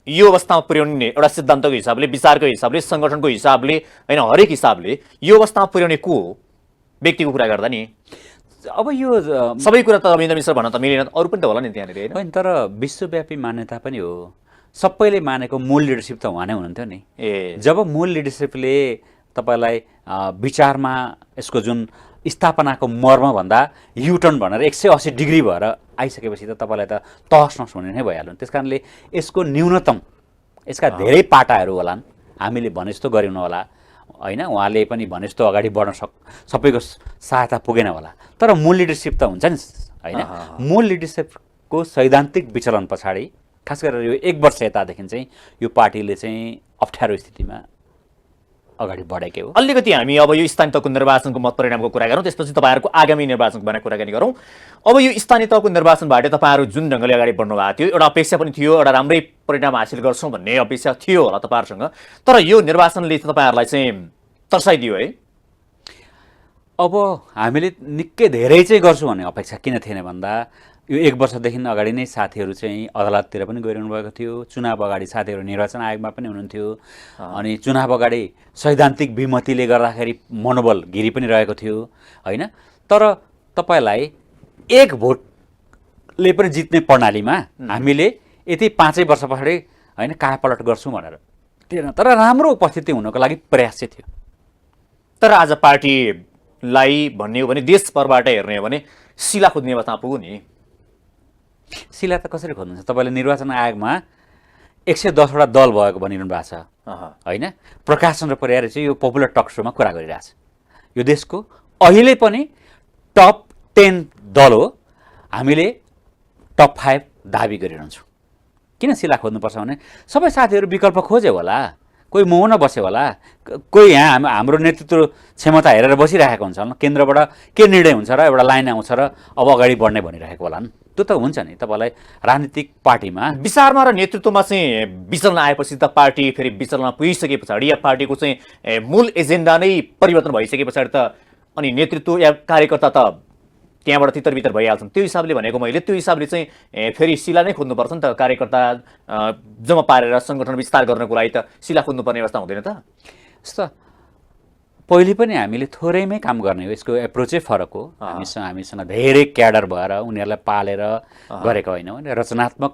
यो अवस्थामा पुर्याउने एउटा सिद्धान्तको हिसाबले विचारको हिसाबले सङ्गठनको हिसाबले होइन हरेक हिसाबले यो अवस्थामा पुर्याउने को हो व्यक्तिको कुरा गर्दा नि अब यो सबै कुरा त रविन्द्र मिश्र भन्न त मिलेन अरू पनि त होला नि त्यहाँनिर होइन तर विश्वव्यापी मान्यता पनि हो सबैले मानेको मूल लिडरसिप त उहाँ नै हुनुहुन्थ्यो नि जब मूल लिडरसिपले तपाईँलाई विचारमा यसको जुन स्थापनाको मर्मभन्दा युटर्न भनेर 180 डिग्री भएर आइसकेपछि त तपाईँलाई त तहस नहस हुने नै भइहाल्यो त्यस कारणले यसको न्यूनतम यसका धेरै पाटाहरू होलान् हामीले भने जस्तो गरेनौँ होला होइन उहाँले पनि भने जस्तो अगाडि बढ्न सबैको सहायता पुगेन होला तर मूल लिडरसिप त हुन्छ नि होइन मूल लिडरसिपको सैद्धान्तिक विचलन पछाडि खास गरेर यो 1 वर्ष यतादेखि चाहिँ यो पार्टीले चाहिँ अप्ठ्यारो स्थितिमा अगाडि बढेकै हो। अलिकति हामी अब यो स्थानीय तहको निर्वाचनको मत परिणामको कुरा गरौँ, त्यसपछि तपाईँहरूको आगामी निर्वाचनको बारेमा कुराकानी गरौँ। अब यो स्थानीय तहको निर्वाचनबाट तपाईँहरू जुन ढङ्गले अगाडि बढ्नु भएको थियो, एउटा अपेक्षा पनि थियो, एउटा राम्रै परिणाम हासिल गर्छौँ भन्ने अपेक्षा थियो होला तपाईँहरूसँग, तर यो निर्वाचनले तपाईँहरूलाई चाहिँ तर्साइदियो है? अब हामीले निकै धेरै चाहिँ गर्छौँ भन्ने अपेक्षा किन थिएन भन्दा यो 1 वर्षदेखि अगाडि नै साथीहरू चाहिँ अदालततिर पनि गइरहनु भएको थियो, चुनाव अगाडि साथीहरू निर्वाचन आयोगमा पनि हुनुहुन्थ्यो, अनि चुनाव अगाडि सैद्धान्तिक विमतिले गर्दाखेरि मनोबल गिरी पनि रहेको थियो होइन। तर तपाईँलाई 1 भोटले पनि जित्ने प्रणालीमा हामीले यति 5 वर्ष पछाडि होइन कायापलट गर्छौँ भनेर थिएन, तर राम्रो उपस्थिति हुनको लागि प्रयास चाहिँ थियो। तर आज पार्टीलाई भन्ने हो भने देशभरबाट हेर्ने हो भने शिला खोज्ने अवस्थामा पुग्यो नि। शिला त कसरी खोज्नुहुन्छ? तपाईँले निर्वाचन आयोगमा 110वटा दल भएको भनिरहनु भएको छ होइन। प्रकाश चन्द्र परियारले चाहिँ यो पपुलर टक सोमा कुरा गरिरहेछ, यो देशको अहिले पनि टप 10 दल हो, हामीले टप 5 दाबी गरिरहन्छौँ। किन शिला खोज्नुपर्छ भने सबै साथीहरू विकल्प खोज्यो होला, कोही मौन बस्यो होला, कोही यहाँ हाम्रो नेतृत्व क्षमता हेरेर बसिरहेको हुन्छ होला, केन्द्रबाट के निर्णय हुन्छ र एउटा लाइन आउँछ र अब अगाडि बढ्ने भनिरहेको होला नि। त्यो त हुन्छ नि। तपाईँलाई राजनीतिक पार्टीमा विचारमा र नेतृत्वमा चाहिँ विचलन आएपछि त पार्टी फेरि विचलनमा पुगिसके पछाडि या पार्टीको चाहिँ मूल एजेन्डा नै परिवर्तन भइसके पछाडि त अनि नेतृत्व या कार्यकर्ता त त्यहाँबाट तितर बितर भइहाल्छन्। त्यो हिसाबले भनेको मैले, त्यो हिसाबले चाहिँ फेरि शिला नै खोज्नुपर्छ नि त। कार्यकर्ता जम्मा पारेर सङ्गठन विस्तार गर्नको लागि त शिला खोज्नुपर्ने अवस्था हुँदैन त? यस्तो पहिले पनि हामीले थोरैमै काम गर्ने हो, यसको एप्रोचै फरक हो। हामीसँग धेरै क्याडर भएर उनीहरूलाई पालेर गरेको होइन, रचनात्मक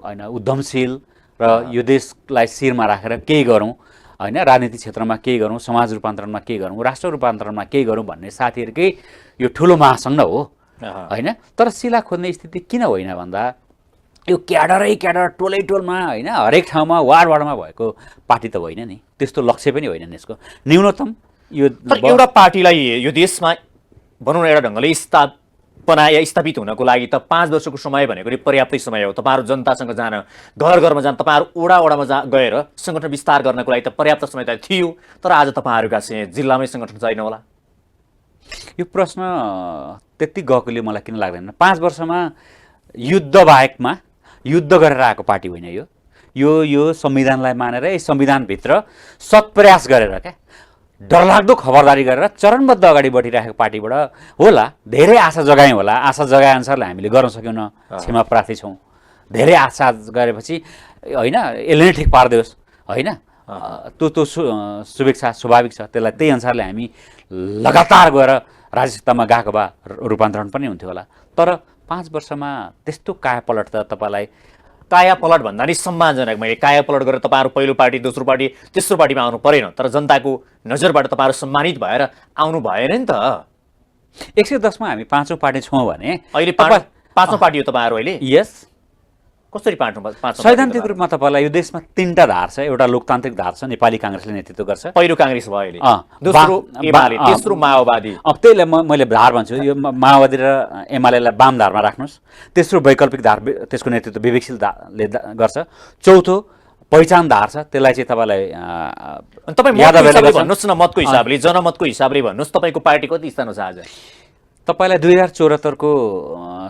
होइन, उद्यमशील र यो देशलाई शिरमा राखेर केही गरौँ होइन, राजनीतिक क्षेत्रमा केही गरौँ, समाज रूपान्तरणमा केही गरौँ, राष्ट्र रूपान्तरणमा केही गरौँ भन्ने साथीहरूकै यो ठुलो महासङ्घ हो होइन। तर शिला खोज्ने स्थिति किन होइन भन्दा यो क्याडरै क्याडर टोलै टोलमा होइन, हरेक ठाउँमा वार्ड वार्डमा भएको पार्टी त होइन नि, त्यस्तो लक्ष्य पनि होइन नि यसको। न्यूनतम यो एउटा पार्टीलाई यो देशमा भनौँ न एउटा ढङ्गले स्थापित हुनको लागि त 5 वर्षको समय भनेको नि पर्याप्तै समय हो। तपाईँहरू जनतासँग जान, घर घरमा जान, तपाईँहरू ओडा ओडामा गएर सङ्गठन विस्तार गर्नको लागि त पर्याप्त समय त थियो। तर आज तपाईँहरूका चाहिँ जिल्लामै सङ्गठन छैन होला। यो प्रश्न त्यति गएकोले मलाई किन लाग्दैन। 5 वर्षमा युद्ध बाहेकमा युद्ध गरेर आएको पार्टी होइन यो संविधानलाई मानेर यस संविधानभित्र सत्प्रयास गरेर क्या डरलाग्दो खबरदारी गरेर चरणबद्ध अगाडि बढिरहेको पार्टीबाट होला। धेरै आशा जगायौँ होला, आशा जगाए अनुसारले हामीले गर्न सक्यौँ, क्षमा प्रार्थी छौँ। धेरै आशा गरेपछि होइन यसले नै ठिक पारिदियोस् होइन, त्यो शुभेच्छा स्वाभाविक छ। त्यसलाई त्यही अनुसारले हामी लगातार गएर राज्य सत्तामा गएको भए रूपान्तरण पनि हुन्थ्यो होला। तर 5 वर्षमा त्यस्तो कायापलट त तपाईँलाई कायापलट भन्दा नि सम्मानजनक। मैले कायापलट गरेर तपाईँहरू पहिलो पार्टी, दोस्रो पार्टी, तेस्रो पार्टीमा आउनु परेन, तर जनताको नजरबाट तपाईँहरू सम्मानित भएर आउनु भएन नि त। 110 मा हामी 5औं पार्टी छौँ भने अहिले 5औं पार्टी हो तपाईँहरू अहिले? यस। कसरी 5औं? सैद्धान्तिक रूपमा तपाईँलाई यो देशमा 3टा धार छ। एउटा लोकतान्त्रिक धार छ, नेपाली काङ्ग्रेसले नेतृत्व गर्छ। पहिलो काङ्ग्रेस भयो अहिले, दोस्रो एमाले, तेस्रो माओवादी। अब त्यहीलाई मैले धार भन्छु, यो माओवादी र एमालेलाई वाम धारमा राख्नुहोस्। तेस्रो वैकल्पिक धार, त्यसको नेतृत्व विवेकशीलले गर्छ। चौथो पहिचान धार छ, त्यसलाई चाहिँ तपाईँलाई भन्नुहोस् न, मतको हिसाबले, जनमतको हिसाबले भन्नुहोस्, तपाईँको पार्टी कति स्थानमा छ आज? तपाईँलाई 2074 को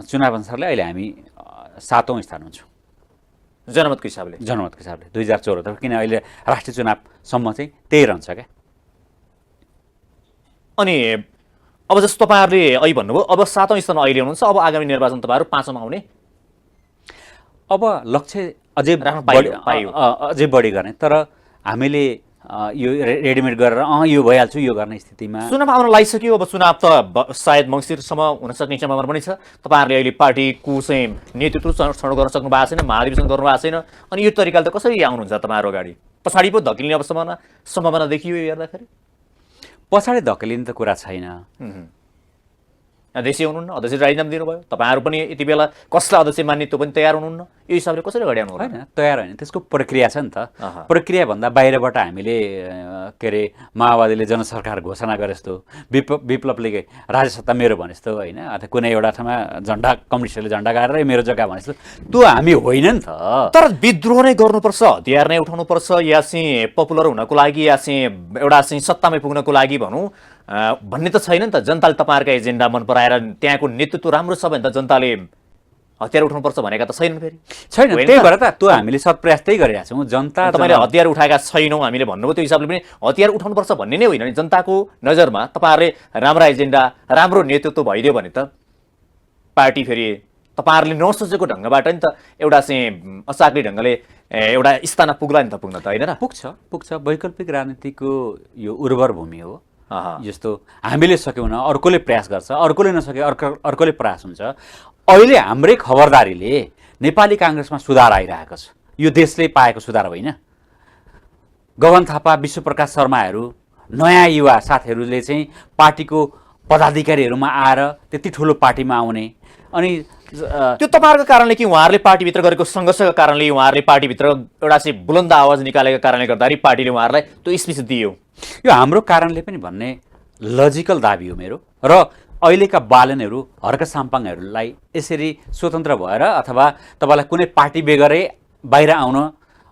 चुनाव अनुसारले अहिले हामी 7औं स्थान हुन्छौँ जनमतको हिसाबले। 2074, किन अहिले राष्ट्रिय चुनावसम्म चाहिँ त्यही रहन्छ क्या। अनि अब जस्तो तपाईँहरूले अहिले भन्नुभयो अब 7औं स्थानमा अहिले हुनुहुन्छ, अब आगामी निर्वाचन तपाईँहरू 5औंमा आउने? अब लक्ष्य अझै बढी गर्ने, तर हामीले यो रेडिमेड गरेर यो भइहाल्छु यो गर्ने स्थितिमा चुनाव आउन लागिसक्यो। अब चुनाव त सायद मङ्सिरसम्म हुन सक्ने सम्भावना पनि छ। तपाईँहरूले अहिले पार्टीको चाहिँ नेतृत्व छनौट गर्न सक्नु भएको छैन, महाधिवेशन गर्नु भएको छैन, अनि यो तरिकाले त कसरी आउनुहुन्छ तपाईँहरू अगाडि? पछाडि पो धकिलिने अब सम्भावना देखियो हेर्दाखेरि? पछाडि धकेलिने त कुरा छैन। अध्यक्ष हुनुहुन्न, अध्यक्ष राजीनामा दिनुभयो, तपाईँहरू पनि यति बेला कसलाई अध्यक्ष मान्ने त्यो पनि तयार हुनुहुन्न, यो हिसाबले कसरी अगाडि आउनु होइन तयार होइन, त्यसको प्रक्रिया छ नि त। प्रक्रियाभन्दा बाहिरबाट हामीले के अरे माओवादीले जनसरकार घोषणा गरे जस्तो, विप्लवले राज्य सत्ता मेरो भने जस्तो होइन, अथवा कुनै एउटा ठाउँमा झन्डा कम्युनिस्टले झन्डा गाडेर मेरो जग्गा भने जस्तो त्यो हामी होइन नि त। तर विद्रोह नै गर्नुपर्छ, हतियार नै उठाउनुपर्छ, या चाहिँ पपुलर हुनको लागि, या चाहिँ एउटा चाहिँ सत्तामै पुग्नको लागि भनौँ भन्ने त छैन नि त। जनताले तपाईँहरूका एजेन्डा मन पराएर त्यहाँको नेतृत्व राम्रो छ भने त जनताले हतियार उठाउनुपर्छ भनेका त छैनन् फेरि, छैन। त्यही भएर त त्यो हामीले सत्प्रयास त्यही गरिरहेको छौँ। जनता तपाईँले हतियार उठाएका छैनौँ हामीले भन्नुभयो, त्यो हिसाबले पनि हतियार उठाउनुपर्छ भन्ने नै होइन नि। जनताको नजरमा तपाईँहरूले राम्रा एजेन्डा, राम्रो नेतृत्व भइदियो भने त पार्टी फेरि तपाईँहरूले नसोचेको ढङ्गबाट नि त एउटा चाहिँ अचाक्री ढङ्गले एउटा स्थानमा पुग्ला नि त, पुग्न त होइन र? पुग्छ। वैकल्पिक राजनीतिको यो उर्वर भूमि हो। जस्तो हामीले सक्यौँ न, अर्कोले प्रयास गर्छ, अर्कोले नसके अर्कोले प्रयास हुन्छ। अहिले हाम्रै खबरदारीले नेपाली काङ्ग्रेसमा सुधार आइरहेको छ। यो देशले पाएको सुधार होइन। गगन थापा, विश्वप्रकाश शर्माहरू, नयाँ युवा साथीहरूले चाहिँ पार्टीको पदाधिकारीहरूमा आएर त्यति ठुलो पार्टीमा आउने, अनि त्यो तपाईँहरूको कारणले कि उहाँहरूले पार्टीभित्र गरेको सङ्घर्षको कारणले, उहाँहरूले पार्टीभित्र एउटा चाहिँ बुलन्द आवाज निकालेको कारणले गर्दाखेरि पार्टीले उहाँहरूलाई त्यो स्पेस दियो। यो हाम्रो कारणले पनि भन्ने लजिकल दाबी हो मेरो। र अहिलेका बालनहरू, हर्क साम्पाङहरूलाई यसरी स्वतन्त्र भएर अथवा तपाईँलाई कुनै पार्टी बेगरै बाहिर आउन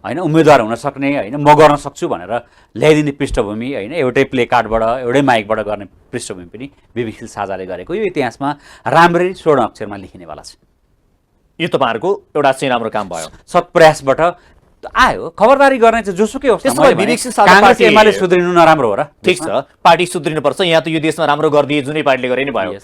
होइन, उम्मेदवार हुन सक्ने होइन, म गर्न सक्छु भनेर ल्याइदिने पृष्ठभूमि होइन, एउटै प्ले कार्डबाट एउटै माइकबाट गर्ने पृष्ठभूमि पनि विवेकशील साझाले गरेको यो इतिहासमा राम्ररी स्वर्ण अक्षरमा लेखिनेवाला छ। यो तपाईँहरूको एउटा चाहिँ राम्रो काम भयो, सत्प्रयासबाट आयो। खबरदारी गर्ने चाहिँ जोसुकै होस्, त्यसो भए विवेकशील साझा काङ्ग्रेस पार्टी एमाले सुध्रिनु नराम्रो हो र? ठिक छ, पार्टी सुध्रिनुपर्छ। यहाँ त यो देशमा राम्रो गरिदिए जुनै पार्टीले गरे नि भयो,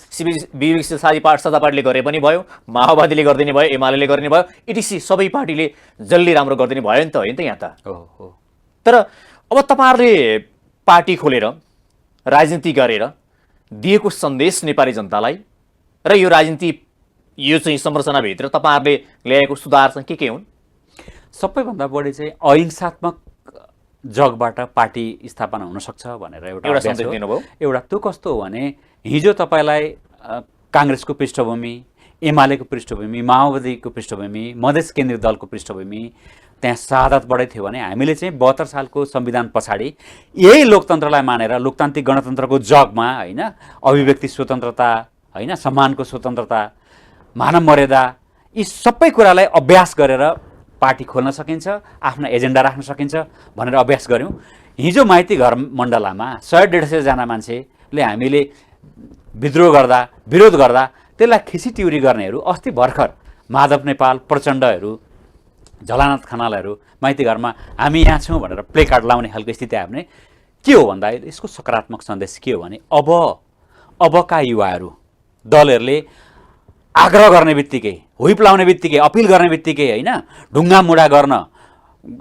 विवेकशील साझा पार्टीले गरे पनि भयो, माओवादीले गरिदिने भयो, एमाले गरिदिने भयो, इटिसी सबै पार्टीले जसले राम्रो गरिदिने भयो नि त, होइन त यहाँ त। तर अब तपाईँहरूले पार्टी खोलेर राजनीति गरेर दिएको सन्देश नेपाली जनतालाई र यो राजनीति यो चाहिँ संरचनाभित्र तपाईँहरूले ल्याएको सुधार चाहिँ के हुन्? सबैभन्दा बढी चाहिँ अहिंसात्मक जगबाट पार्टी स्थापना हुनसक्छ भनेर एउटा सन्देश दिनुभयो। एउटा त्यो कस्तो हो भने हिजो तपाईँलाई काङ्ग्रेसको पृष्ठभूमि, एमालेको पृष्ठभूमि, माओवादीको पृष्ठभूमि, मधेस केन्द्रीय दलको पृष्ठभूमि त्यहाँ शहादतबाटै थियो भने हामीले चाहिँ 72 सालको संविधान पछाडि यही लोकतन्त्रलाई मानेर लोकतान्त्रिक गणतन्त्रको जगमा होइन, अभिव्यक्ति स्वतन्त्रता होइन, सम्मानको स्वतन्त्रता, मानव मर्यादा, यी सबै कुरालाई अभ्यास गरेर पार्टी खोल्न सकिन्छ, आफ्ना एजेन्डा राख्न सकिन्छ भनेर अभ्यास गऱ्यौँ। हिजो माइती घर मण्डलामा 100-150 जना मान्छेले हामीले विद्रोह गर्दा, विरोध गर्दा त्यसलाई खिसीटिउरी गर्नेहरू अस्ति भर्खर माधव नेपाल, प्रचण्डहरू, झलानाथ खनालहरू माइती घरमा हामी यहाँ छौँ भनेर प्ले कार्ड लाउने खालको स्थिति आयो भने के हो भन्दा यसको सकारात्मक सन्देश के हो भने अबका युवाहरू, दलहरूले आग्रह गर्ने बित्तिकै, हुइप लाउने बित्तिकै, अपिल गर्ने बित्तिकै होइन, ढुङ्गा मुढा गर्न,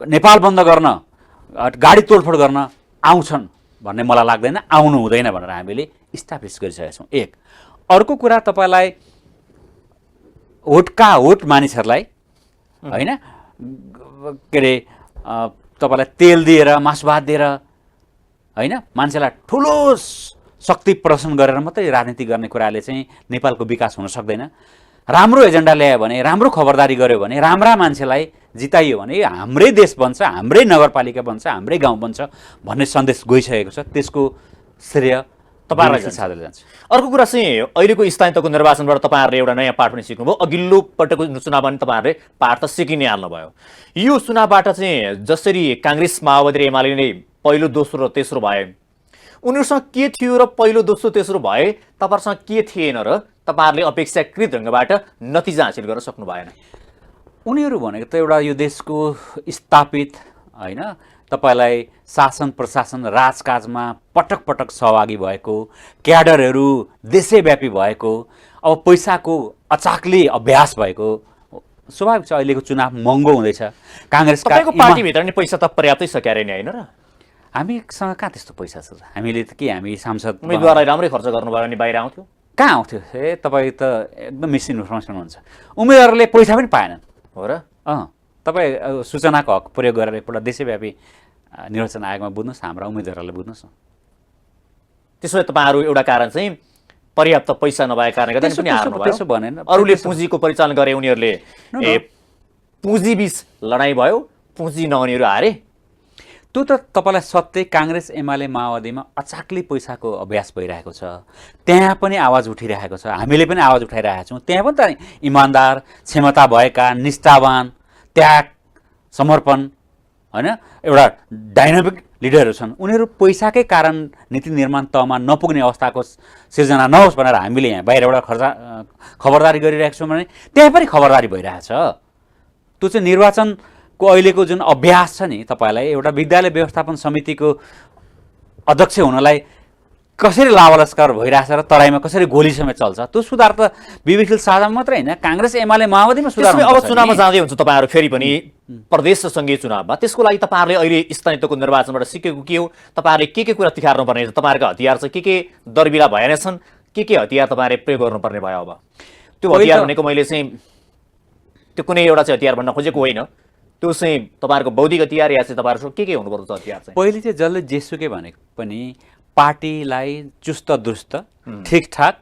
नेपाल बन्द गर्न, गाडी तोडफोड गर्न आउँछन् भन्ने मलाई लाग्दैन, आउनु हुँदैन भनेर हामीले इस्टाब्लिस गरिसकेका छौँ। एक अर्को कुरा, तपाईँलाई होट मानिसहरूलाई होइन के अरे तपाईँलाई तेल दिएर, मासु भात दिएर होइन, मान्छेलाई ठुलो शक्ति प्रदर्शन गरेर मात्रै राजनीति गर्ने कुराले चाहिँ नेपालको विकास हुन सक्दैन। राम्रो एजेन्डा ल्यायो भने, राम्रो खबरदारी गर्यो भने, राम्रा मान्छेलाई जिताइयो भने हाम्रै देश बन्छ, हाम्रै नगरपालिका बन्छ, हाम्रै गाउँ बन्छ भन्ने सन्देश गइसकेको छ। त्यसको श्रेय तपाईँहरूलाई साझाले जान्छ। अर्को कुरा चाहिँ अहिलेको स्थानीय तहको निर्वाचनबाट तपाईँहरूले एउटा नयाँ पाठ पनि सिक्नुभयो। अघिल्लो पटकको चुनावमा पनि तपाईँहरूले पाठ त सिकि नै हाल्नुभयो। यो चुनावबाट चाहिँ जसरी काङ्ग्रेस, माओवादी र एमाले नै पहिलो, दोस्रो र तेस्रो भए, उनीहरूसँग के थियो र पहिलो, दोस्रो, तेस्रो भए तपाईँहरूसँग के थिएन र तपाईँहरूले अपेक्षाकृत ढङ्गबाट नतिजा हासिल गर्न सक्नु भएन? उनीहरू भनेको त एउटा यो देशको स्थापित होइन, तपाईँलाई शासन प्रशासन राजकाजमा पटक पटक सहभागी भएको, क्याडरहरू देशैव्यापी भएको, अब पैसाको अचाक्ली अभ्यास भएको, स्वाभाविक छ अहिलेको चुनाव महँगो हुँदैछ। काङ्ग्रेसका पार्टीभित्र नि पैसा त पर्याप्तै छ क्यारे नि, होइन र? हामीसँग कहाँ त्यस्तो पैसा छ? हामीले त के हामी सांसद उम्मेदवारलाई राम्रै खर्च गर्नुभयो भने बाहिर आउँथ्यो? कहाँ आउँथ्यो? तपाईँ त एकदम मिस इन्फर्मेसन हुन्छ। उम्मेदवारले पैसा पनि पाएनन् हो र? तपाईँ सूचनाको हक प्रयोग गरेर एकपल्ट देशव्यापी निर्वाचन आयोगमा बुझ्नुहोस्, हाम्रा उम्मेदवारहरूलाई बुझ्नुहोस् न। त्यसो भए तपाईँहरू एउटा कारण चाहिँ पर्याप्त पैसा नभएको कारणले गर्दा पनि हार्नु त्यसो भनेन। भयो। अरूले पुँजीको परिचालन गरे, उनीहरूले पुँजी बीच लडाइँ भयो, पुँजी नहुनेहरू हारे। त्यो त तपाईँलाई सत्य काङ्ग्रेस एमाले माओवादीमा अचाक्लै पैसाको अभ्यास भइरहेको छ, त्यहाँ पनि आवाज उठिरहेको छ, हामीले पनि आवाज उठाइरहेका छौँ। त्यहाँ पनि त इमान्दार, क्षमता भएका, निष्ठावान, त्याग, समर्पण, होइन, एउटा डाइनामिक लिडरहरू छन्। उनीहरू पैसाकै कारण नीति निर्माण तहमा नपुग्ने अवस्थाको सिर्जना नहोस् भनेर हामीले यहाँ बाहिरबाट खबरदारी गरिरहेका छौँ भने त्यहाँ पनि खबरदारी भइरहेछ। त्यो चाहिँ निर्वाचनको अहिलेको जुन अभ्यास छ नि, तपाईँलाई एउटा विद्यालय व्यवस्थापन समितिको अध्यक्ष हुनलाई कसरी लावालस्कर भइरहेछ र तराईमा कसरी गोली समेत चल्छ, त्यो सुधार त विवेकशील साझामा मात्रै होइन, काङ्ग्रेस एमाले माओवादीमा सुधार अब चुनावमा जाँदै हुन्छ तपाईँहरू फेरि पनि प्रदेश र सङ्घीय चुनावमा। त्यसको लागि तपाईँहरूले अहिले स्थानीयताको निर्वाचनबाट सिकेको के हो, तपाईँहरूले के कुरा तिखार्नु पर्ने छ, तपाईँहरूको हतियार चाहिँ के दरबिला भए नै छन्, के हतियार तपाईँहरूले प्रयोग गर्नुपर्ने भयो? अब त्यो हतियार भनेको मैले चाहिँ त्यो कुनै एउटा चाहिँ हतियार भन्न खोजेको होइन, त्यो चाहिँ तपाईँहरूको बौद्धिक हतियार या चाहिँ तपाईँहरूको के हुनुपर्छ हतियार चाहिँ? पहिले चाहिँ जसले जेसुकै भनेको पनि पार्टीलाई चुस्त दुरुस्त, ठिकठाक,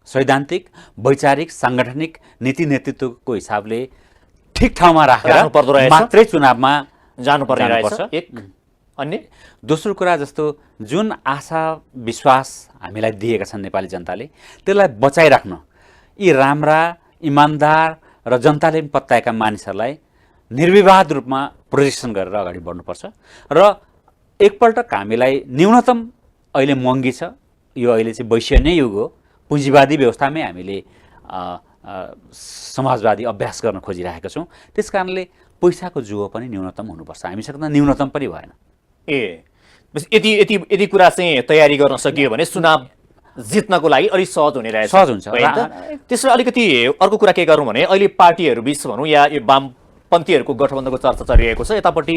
सैद्धान्तिक, वैचारिक, साङ्गठनिक नीति नेतृत्वको हिसाबले ठिक ठाउँमा राखेर मात्रै चुनावमा जानुपर्ने रहेछ। एक अन्य दोस्रो कुरा, जस्तो जुन आशा विश्वास हामीलाई दिएका छन् नेपाली जनताले, त्यसलाई बचाइराख्न यी राम्रा, इमान्दार र जनताले पनि पत्याएका मानिसहरूलाई निर्विवाद रूपमा प्रोजेक्सन गरेर अगाडि बढ्नुपर्छ। र एकपल्ट हामीलाई न्यूनतम अहिले महँगी छ, यो अहिले चाहिँ वैश्यन्य युग हो, पुँजीवादी व्यवस्थामै हामीले समाजवादी अभ्यास गर्न खोजिरहेका छौँ। त्यस कारणले पैसाको जुहो पनि न्यूनतम हुनुपर्छ, हामीसँग त न्यूनतम पनि भएन। यति कुरा चाहिँ तयारी गर्न सकियो भने चुनाव जित्नको लागि अलिक सहज हुने रहेछ। सहज हुन्छ। त्यसमा अलिकति अर्को कुरा के गरौँ भने अहिले पार्टीहरू बिच भनौँ या यो वामपन्थीहरूको गठबन्धनको चर्चा चलिरहेको छ, यतापट्टि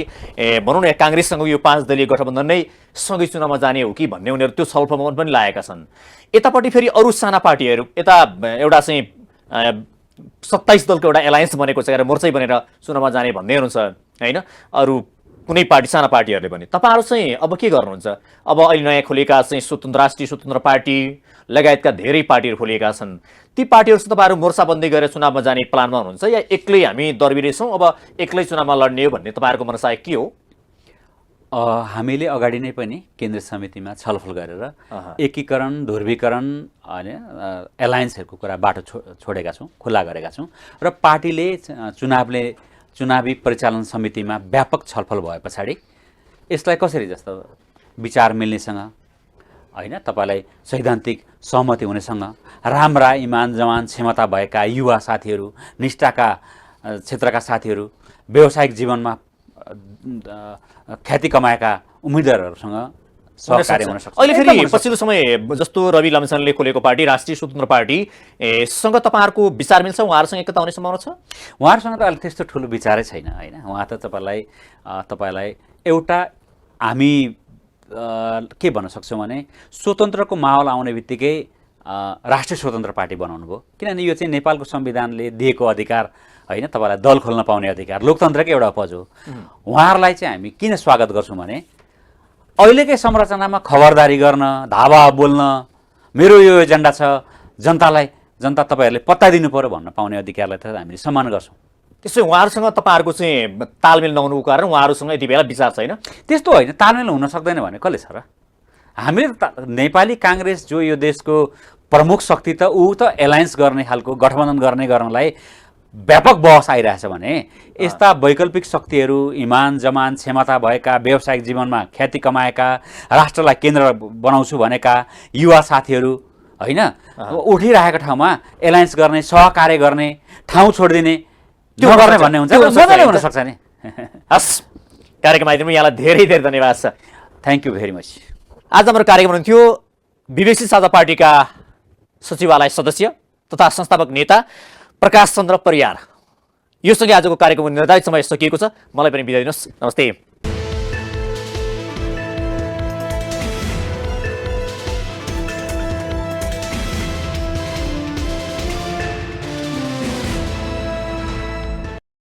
भनौँ न काङ्ग्रेससँग यो 5 दलीय गठबन्धन नै सँगै चुनावमा जाने हो कि भन्ने उनीहरू त्यो छलफलमा पनि लागेका छन्। यतापट्टि फेरि अरू साना पार्टीहरू, यता एउटा चाहिँ 27 दलको एउटा एलायन्स बनेको छ, मोर्चै बनेर चुनावमा जाने भन्दै हुनुहुन्छ होइन, अरू कुनै पार्टी, साना पार्टीहरूले पनि। तपाईँहरू चाहिँ अब के गर्नुहुन्छ? अब अहिले नयाँ खोलेका चाहिँ राष्ट्रिय स्वतन्त्र पार्टी लगायतका धेरै पार्टीहरू खोलिएका छन्, ती पार्टीहरूसँग तपाईँहरू मोर्चाबन्दी गरेर चुनावमा जाने प्लानमा हुनुहुन्छ या एक्लै हामी दरबिरे छौँ अब एक्लै चुनावमा लड्ने हो भन्ने तपाईँहरूको मनसाय के हो? हामीले अगाडि नै पनि केन्द्रीय समितिमा छलफल गरेर एकीकरण, ध्रुवीकरण, होइन, एलायन्सहरूको कुरा बाटो छोडेका छौँ, खुल्ला गरेका छौँ। र पार्टीले चुनावी परिचालन समितिमा व्यापक छलफल भए पछाडि यसलाई कसरी, जस्तो विचार मिल्नेसँग, होइन, तपाईँलाई सैद्धान्तिक सहमति हुनेसँग, राम्रा, इमान, जवान, क्षमता भएका युवा साथीहरू, निष्ठाका क्षेत्रका साथीहरू, व्यावसायिक जीवनमा ख्याति कमाएका उम्मेदवारहरूसँग सहकार्य हुन सक्छ। अहिले फेरि पछिल्लो समय जस्तो रवि लामिछानेले खोलेको पार्टी राष्ट्रिय स्वतन्त्र पार्टी सँग तपाईँहरूको विचार मिल्छ, उहाँहरूसँग एकता हुने सम्भावना छ? उहाँहरूसँग त अहिले त्यस्तो ठुलो विचारै छैन, होइन। उहाँ त तपाईँलाई एउटा हामी के भन्न सक्छौँ भने स्वतन्त्रको माहौल आउने बित्तिकै राष्ट्रिय स्वतन्त्र पार्टी बनाउनु भयो, किनभने यो चाहिँ नेपालको संविधानले दिएको अधिकार होइन, तपाईँलाई दल खोल्न पाउने अधिकार, लोकतन्त्रकै एउटा उपज हो। उहाँहरूलाई चाहिँ हामी किन स्वागत गर्छौँ भने अहिलेकै संरचनामा खबरदारी गर्न, धावा बोल्न, मेरो यो एजेन्डा छ, जनता तपाईँहरूले पत्ता दिनु पर्यो भन्न पाउने अधिकारलाई त हामीले सम्मान गर्छौँ। त्यसो उहाँहरूसँग तपाईँहरूको चाहिँ तालमेल नहुनुको कारण उहाँहरूसँग यति बेला विचार छैन? त्यस्तो होइन, तालमेल हुन सक्दैन भने कसले छ र? हामीले नेपाली काङ्ग्रेस जो यो देशको प्रमुख शक्ति त ऊ त एलायन्स गर्ने खालको गठबन्धन गर्नलाई व्यापक बहस आइरहेछ भने यस्ता वैकल्पिक शक्तिहरू, इमान, जमान, क्षमता भएका, व्यावसायिक जीवनमा ख्याति कमाएका, राष्ट्रलाई केन्द्र बनाउँछु भनेका युवा साथीहरू, होइन, उठिरहेको ठाउँमा एलायन्स गर्ने, सहकार्य गर्ने, ठाउँ छोडिदिने, त्यो गर्ने भन्ने हुन्छ, मजाले हुन सक्छ नि। हस्, कार्यक्रम आइदिनु यहाँलाई धेरै धेरै धन्यवाद छ। Thank you very much. आज हाम्रो कार्यक्रम हुनुहुन्थ्यो विवेकशील साझा पार्टीका सचिवालय सदस्य तथा संस्थापक नेता प्रकाश चन्द्र परियार। यो सँगै आजको कार्यक्रमको निर्धारित समय सकिएको छ। मलाई पनि बिदा दिनुहोस्। नमस्ते।